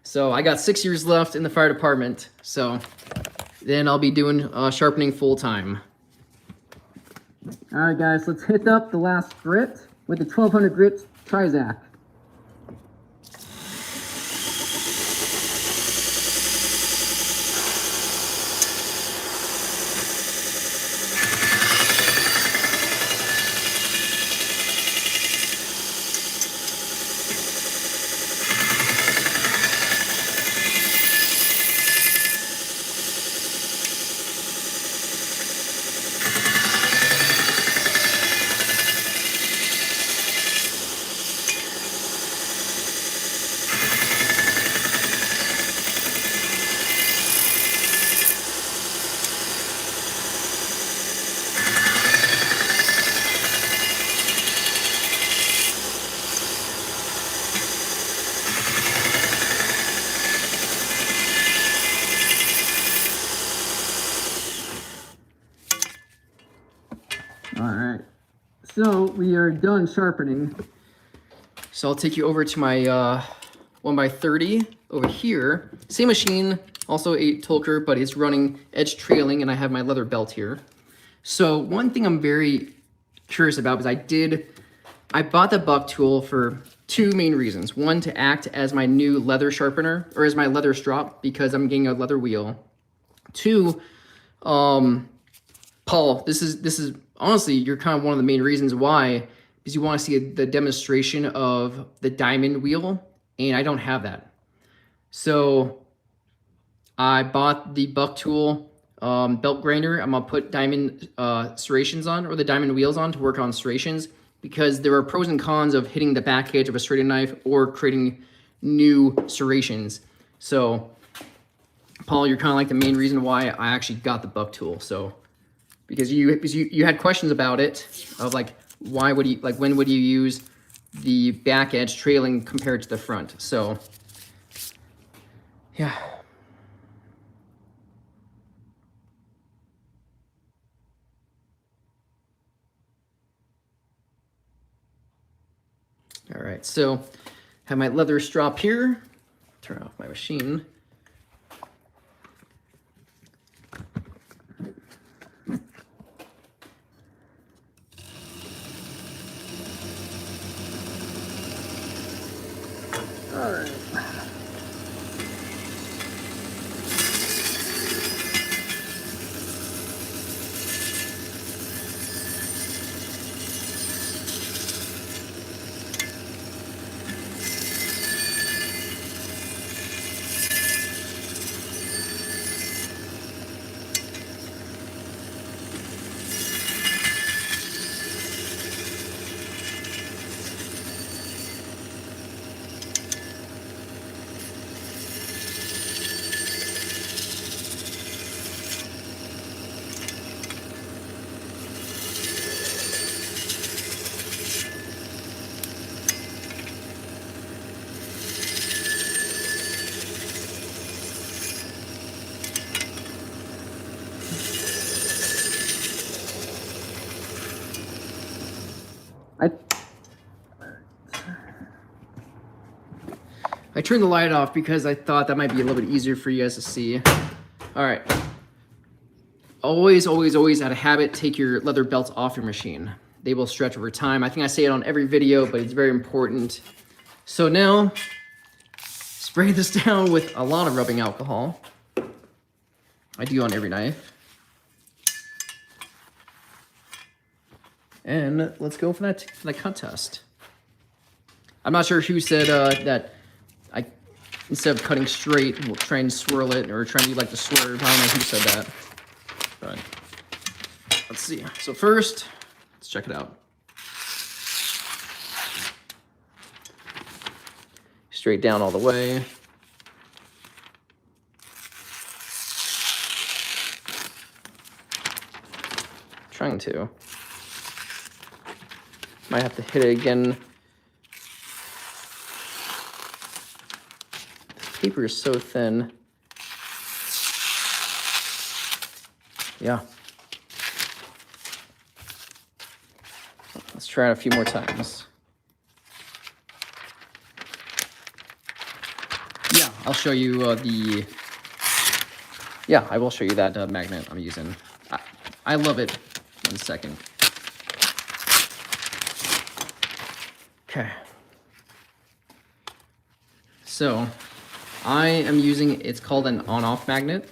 So I got 6 years left in the fire department. So then I'll be doing sharpening full time. All right, guys, let's hit up the last grit with the 1200 grit Trizac. Alright, so we are done sharpening. So I'll take you over to my 1x30 over here. Same machine, also a Tolker, but it's running edge trailing, and I have my leather belt here. So one thing I'm very curious about is I bought the buck tool for 2 main reasons. One, to act as my new leather sharpener, or as my leather strop, because I'm getting a leather wheel. 2, Paul, this is honestly, you're kind of one of the main reasons why, because you want to see the demonstration of the diamond wheel, and I don't have that. So I bought the buck tool belt grinder. I'm gonna put diamond serrations on, or the diamond wheels on, to work on serrations, because there are pros and cons of hitting the back edge of a serrated knife or creating new serrations. So Paul, you're kind of like the main reason why I actually got the buck tool. So because you had questions about it, of like, why would you, like, when would you use the back edge trailing compared to the front? So yeah. All right, so have my leather strop here. Turn off my machine. All right. I turned the light off because I thought that might be a little bit easier for you guys to see. All right. Always, always, always out of habit, take your leather belts off your machine. They will stretch over time. I think I say it on every video, but it's very important. So now, spray this down with a lot of rubbing alcohol. I do on every knife. And let's go for that cut test. I'm not sure who said that instead of cutting straight, we'll try and swirl it or try and do like the swerve. I don't know who said that. But let's see. So first, let's check it out. Straight down all the way. Trying to. Might have to hit it again. This paper is so thin. Yeah. Let's try it a few more times. Yeah, I'll show you I will show you that magnet I'm using. I love it. 1 second. Okay. So, I am using, it's called an on-off magnet.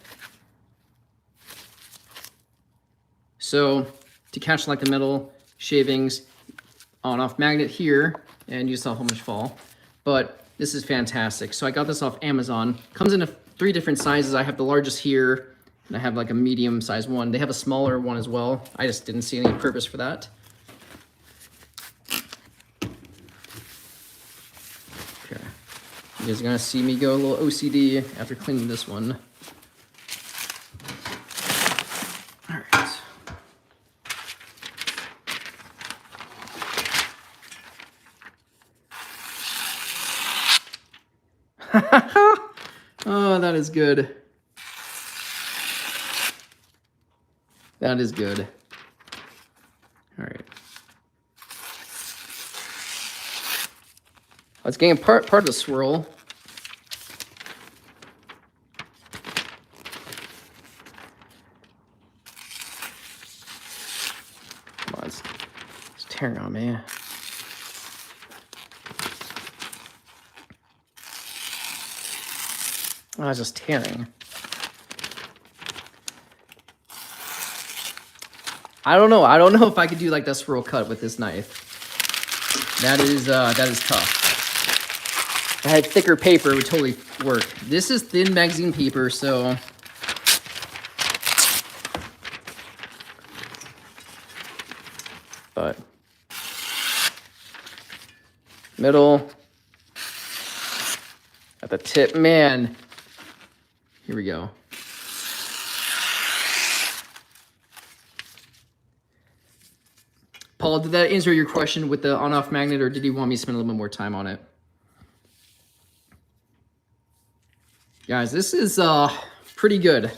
So, to catch like the metal shavings, on-off magnet here, and you saw how much fall. But this is fantastic. So I got this off Amazon. Comes in 3 different sizes. I have the largest here, and I have like a medium size one. They have a smaller one as well. I just didn't see any purpose for that. Okay. You guys are gonna see me go a little OCD after cleaning this one. All right. Oh, that is good. That is good. All right. Let's gain part of the swirl. Come on, it's tearing on me. Oh, it's just tearing. I don't know. I don't know if I could do like that swirl cut with this knife. That is tough. If I had thicker paper, it would totally work. This is thin magazine paper, so but middle at the tip, man. Here we go. Paul, did that answer your question with the on-off magnet, or did you want me to spend a little bit more time on it? Guys, this is pretty good.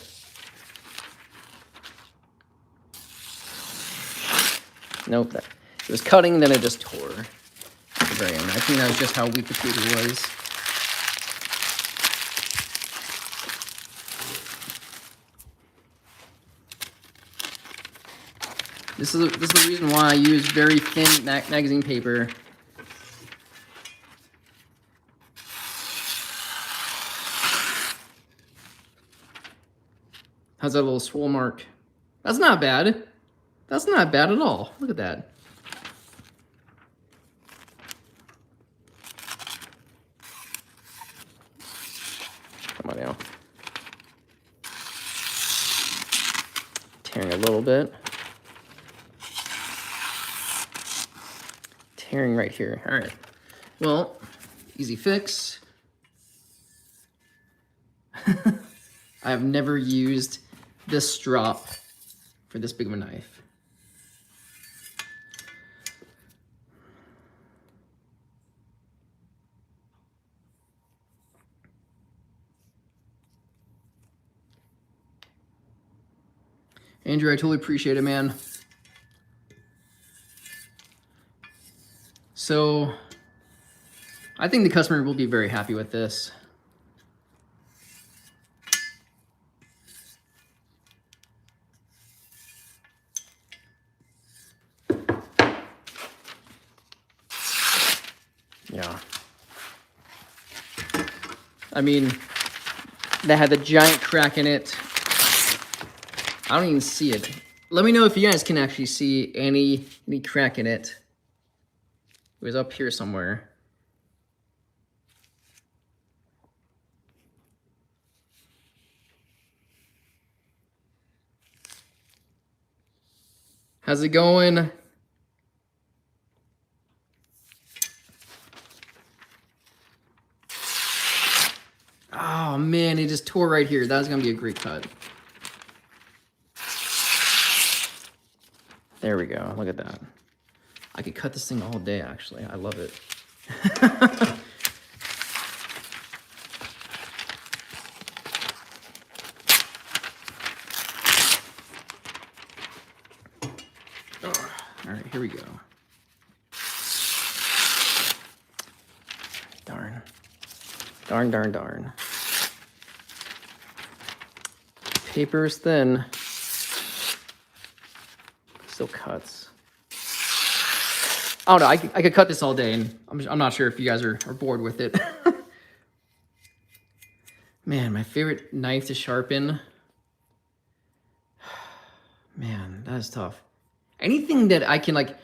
Nope, it was cutting, then it just tore at the very end. I think that was just how weak the paper was. This is the reason why I use very thin magazine paper. How's that little swirl mark? That's not bad. That's not bad at all. Look at that. Come on now. Tearing a little bit. Tearing right here. All right. Well, easy fix. I have never used this strop for this big of a knife. Andrew, I totally appreciate it, man. So I think the customer will be very happy with this. Yeah. I mean, that had the giant crack in it. I don't even see it. Let me know if you guys can actually see any crack in it. It was up here somewhere. How's it going? Oh man, it just tore right here. That was gonna be a great cut. There we go, look at that. I could cut this thing all day, actually. I love it. All right, here we go. Darn. Darn, darn, darn. Paper is thin. Still cuts. I don't know, I could cut this all day, and I'm not sure if you guys are bored with it. Man, my favorite knife to sharpen. Man, that is tough. Anything that I can like,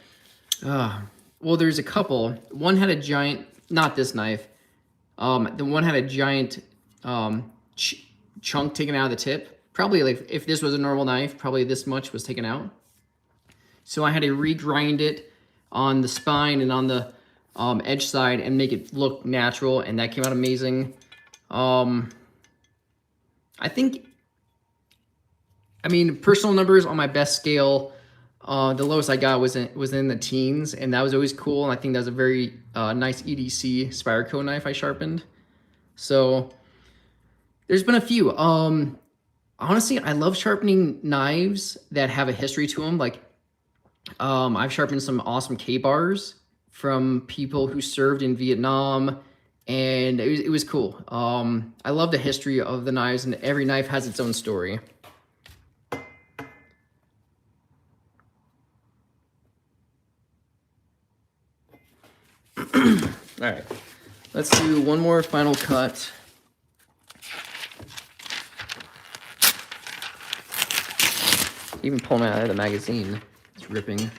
well, there's a couple. One had a giant, not this knife. The one had a giant chunk taken out of the tip. Probably like if this was a normal knife, probably this much was taken out. So I had to regrind it on the spine and on the edge side and make it look natural, and that came out amazing. I mean, personal numbers on my best scale, the lowest I got was in the teens, and that was always cool. And I think that was a very nice EDC Spyderco knife I sharpened. So there's been a few. Honestly, I love sharpening knives that have a history to them. Like I've sharpened some awesome K-bars from people who served in Vietnam, and it was cool. I love the history of the knives, and every knife has its own story. All right, let's do one more final cut. Even pulling out of the magazine, it's ripping.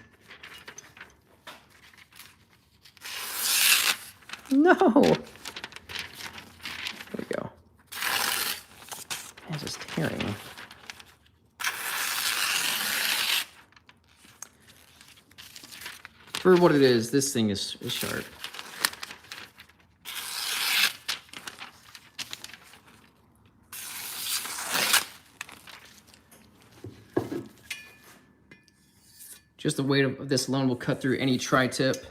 No! There we go. It's just tearing. For what it is, this thing is sharp. Just the weight of this alone will cut through any tri-tip.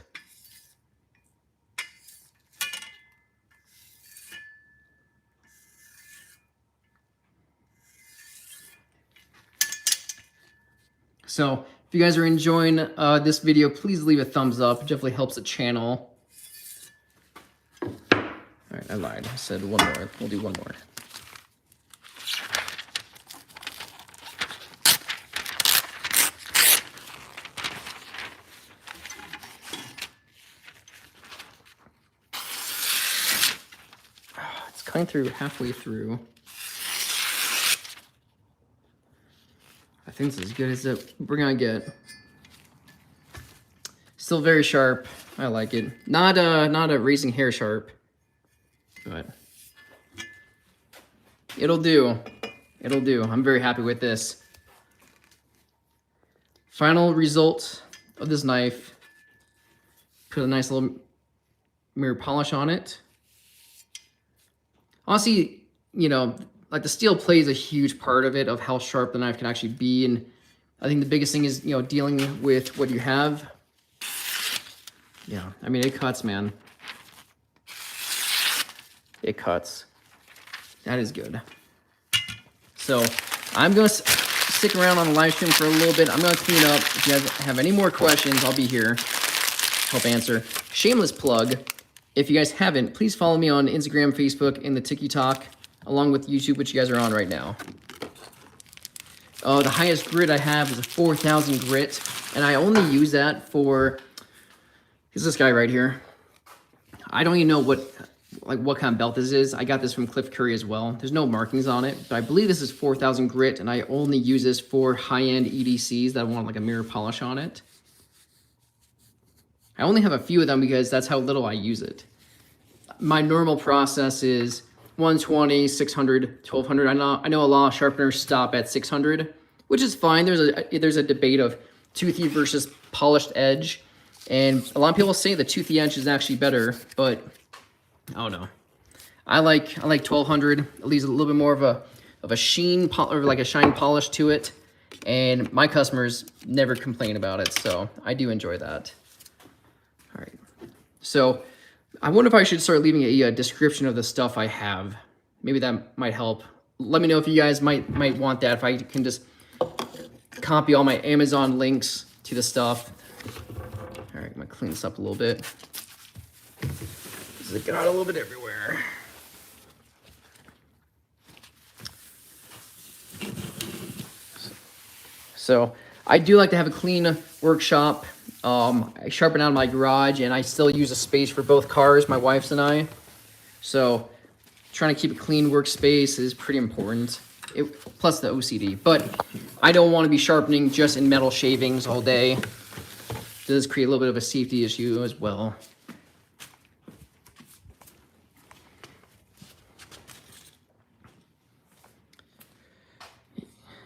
So if you guys are enjoying this video, please leave a thumbs up. It definitely helps the channel. All right, I lied. I said one more. We'll do one more. It's cutting through halfway through. I think it's as good as we're gonna get. Still very sharp. I like it. Not a raising hair sharp, but it'll do. It'll do. I'm very happy with this. Final result of this knife. Put a nice little mirror polish on it. Honestly, you know, like the steel plays a huge part of it, of how sharp the knife can actually be. And I think the biggest thing is, you know, dealing with what you have. Yeah, I mean, it cuts, man. It cuts. That is good. So I'm going to stick around on the live stream for a little bit. I'm going to clean up. If you guys have any more questions, I'll be here. Help answer. Shameless plug. If you guys haven't, please follow me on Instagram, Facebook, and the TikTok, along with YouTube, which you guys are on right now. The highest grit I have is a 4,000 grit, and I only use that for, is this guy right here. I don't even know what kind of belt this is. I got this from Cliff Curry as well. There's no markings on it, but I believe this is 4,000 grit, and I only use this for high-end EDCs that want like a mirror polish on it. I only have a few of them because that's how little I use it. My normal process is 120, 600, 1200. I know a lot of sharpeners stop at 600, which is fine. There's a debate of toothy versus polished edge, and a lot of people say the toothy edge is actually better, but I don't know. I like 1200. It leaves a little bit more of a sheen or like a shine polish to it, and my customers never complain about it, so I do enjoy that. All right, so I wonder if I should start leaving a description of the stuff I have. Maybe that might help. Let me know if you guys might want that, if I can just copy all my Amazon links to the stuff. All right, I'm gonna clean this up a little bit. It got a little bit everywhere. So I do like to have a clean workshop. I sharpen out in my garage, and I still use a space for both cars, my wife's and I. So trying to keep a clean workspace is pretty important. Plus the OCD. But I don't want to be sharpening just in metal shavings all day. It does create a little bit of a safety issue as well.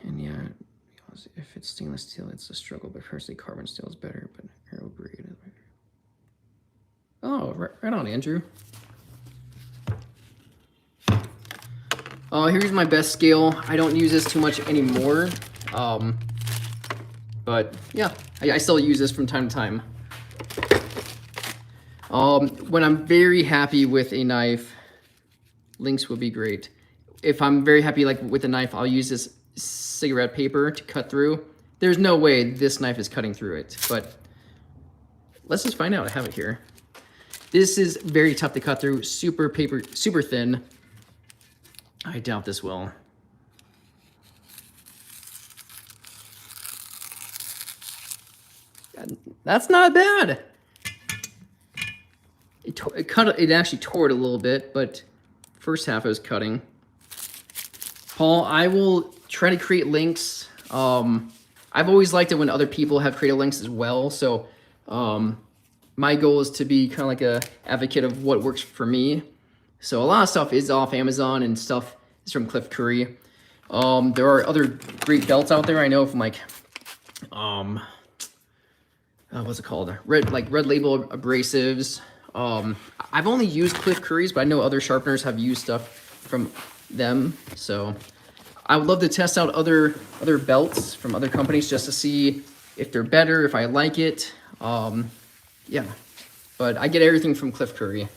And yeah, if it's stainless steel, it's a struggle, but personally carbon steel is better, but aero grade is better. Oh, right on, Andrew. Here's my best scale. I don't use this too much anymore. But yeah, I still use this from time to time. When I'm very happy with a knife, links would be great. If I'm very happy with a knife, I'll use this cigarette paper to cut through. There's no way this knife is cutting through it, but let's just find out. I have it here. This is very tough to cut through, super thin. I doubt this will. That's not bad. It actually tore it a little bit, but first half I was cutting. Paul, I will try to create links. I've always liked it when other people have created links as well. So my goal is to be kind of like a advocate of what works for me. So a lot of stuff is off Amazon and stuff is from Cliff Curry. There are other great belts out there. I know from like, what's it called? Red Label abrasives. I've only used Cliff Curry's, but I know other sharpeners have used stuff from them. So I would love to test out other belts from other companies just to see if they're better, if I like it. Yeah, but I get everything from Cliff Curry.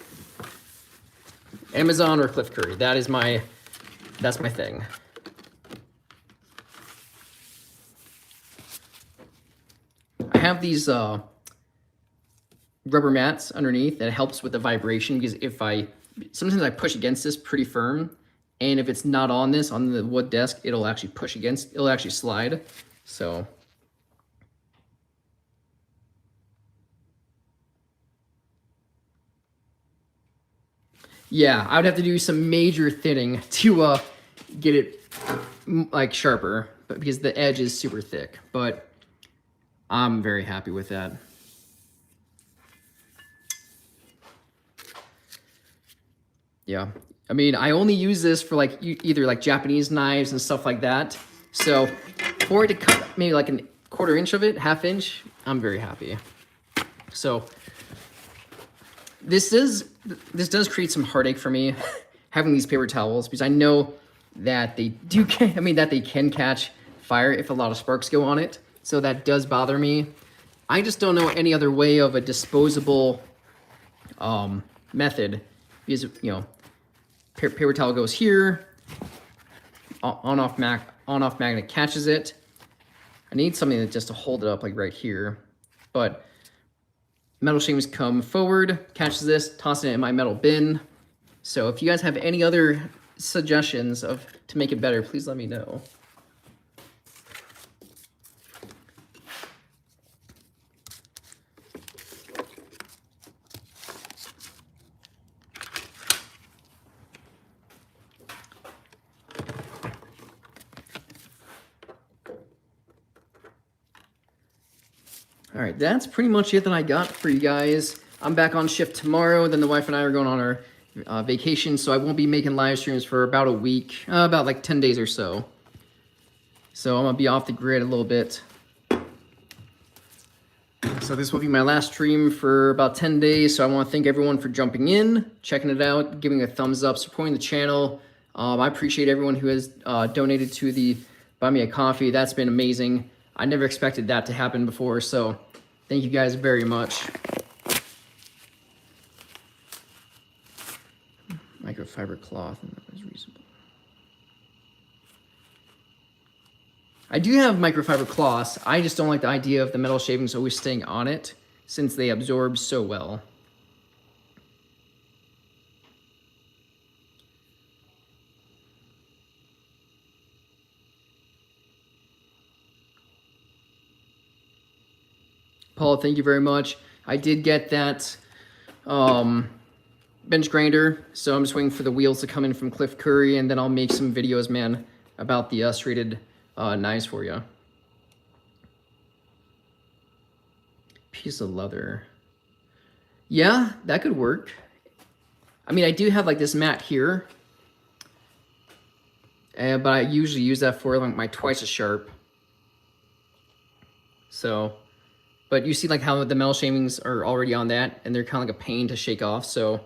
Amazon or Cliff Curry. That's my thing. I have these rubber mats underneath that helps with the vibration, because sometimes I push against this pretty firm, and if it's not on the wood desk, it'll actually it'll actually slide. So yeah, I would have to do some major thinning to get it like sharper, but because the edge is super thick. But I'm very happy with that. Yeah, I mean, I only use this for like either like Japanese knives and stuff like that. So for it to cut maybe like a quarter inch of it, half inch, I'm very happy. So this does create some heartache for me having these paper towels, because I know that they can catch fire if a lot of sparks go on it. So that does bother me. I just don't know any other way of a disposable method, because paper towel goes here, on-off magnet catches it. I need something that just to hold it up like right here, but metal shavings come forward, catches this, toss it in my metal bin. So if you guys have any other suggestions to make it better, please let me know. All right, that's pretty much it that I got for you guys. I'm back on shift tomorrow. Then the wife and I are going on our vacation, so I won't be making live streams for about a week, about like 10 days or so. So I'm gonna be off the grid a little bit. So this will be my last stream for about 10 days. So I want to thank everyone for jumping in, checking it out, giving a thumbs up, supporting the channel. I appreciate everyone who has donated to the Buy Me a Coffee. That's been amazing. I never expected that to happen before, so thank you guys very much. Microfiber cloth, and that was reasonable. I do have microfiber cloths. I just don't like the idea of the metal shavings always staying on it since they absorb so well. Paul, thank you very much. I did get that bench grinder, so I'm just waiting for the wheels to come in from Cliff Curry, and then I'll make some videos, man, about the serrated knives for you. Piece of leather. Yeah, that could work. I mean, I do have like this mat here, but I usually use that for like my twice as sharp. So, but you see like how the metal shavings are already on that, and they're kind of like a pain to shake off. So,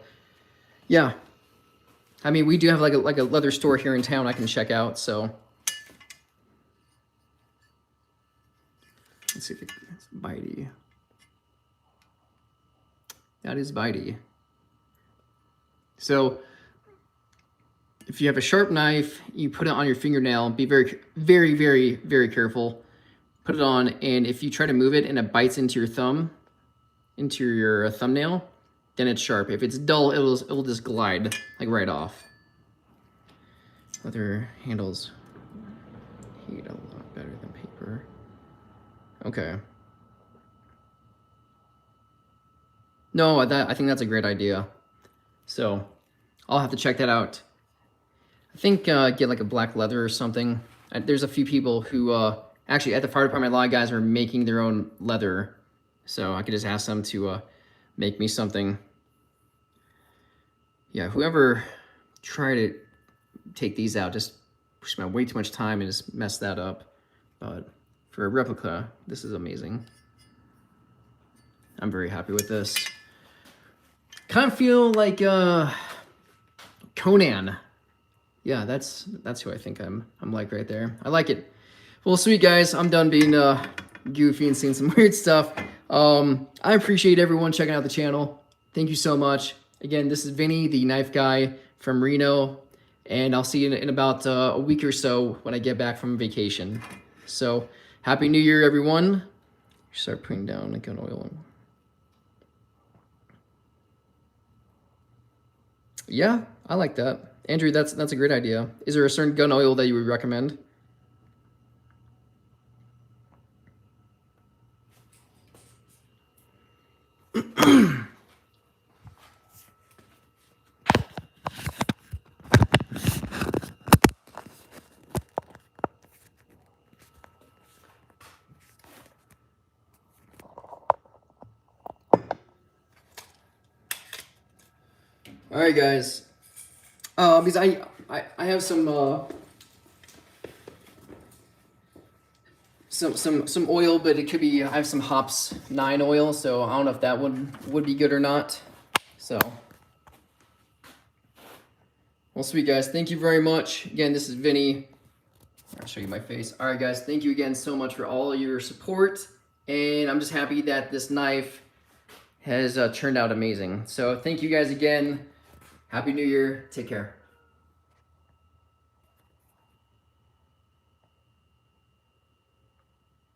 yeah. I mean, we do have like a leather store here in town I can check out. So, let's see if it's bitey. That is bitey. So, if you have a sharp knife, you put it on your fingernail. Be very, very, very, very careful. Put it on, and if you try to move it and it bites into your thumb, into your thumbnail, then it's sharp. If it's dull, it'll just glide like right off. Leather handles heat a lot better than paper. Okay. No, I think that's a great idea. So I'll have to check that out. I think get like a black leather or something. There's a few people who actually at the fire department, a lot of guys are making their own leather. So I could just ask them to make me something. Yeah, whoever tried to take these out just spent way too much time and just messed that up. But for a replica, this is amazing. I'm very happy with this. Kind of feel like Conan. Yeah, that's who I think I'm like right there. I like it. Well, sweet guys, I'm done being goofy and seeing some weird stuff. I appreciate everyone checking out the channel. Thank you so much. Again, this is Vinny, the knife guy from Reno, and I'll see you in about a week or so when I get back from vacation. So, Happy New Year, everyone. Start putting down the gun oil. Yeah, I like that. Andrew, that's a great idea. Is there a certain gun oil that you would recommend? All right, guys. Because I have some oil, but it could be I have some hops 9 oil, so I don't know if that would be good or not. So, well, sweet guys, thank you very much. Again, this is Vinny. I'll show you my face. All right, guys, thank you again so much for all your support, and I'm just happy that this knife has turned out amazing. So, thank you guys again. Happy New Year. Take care.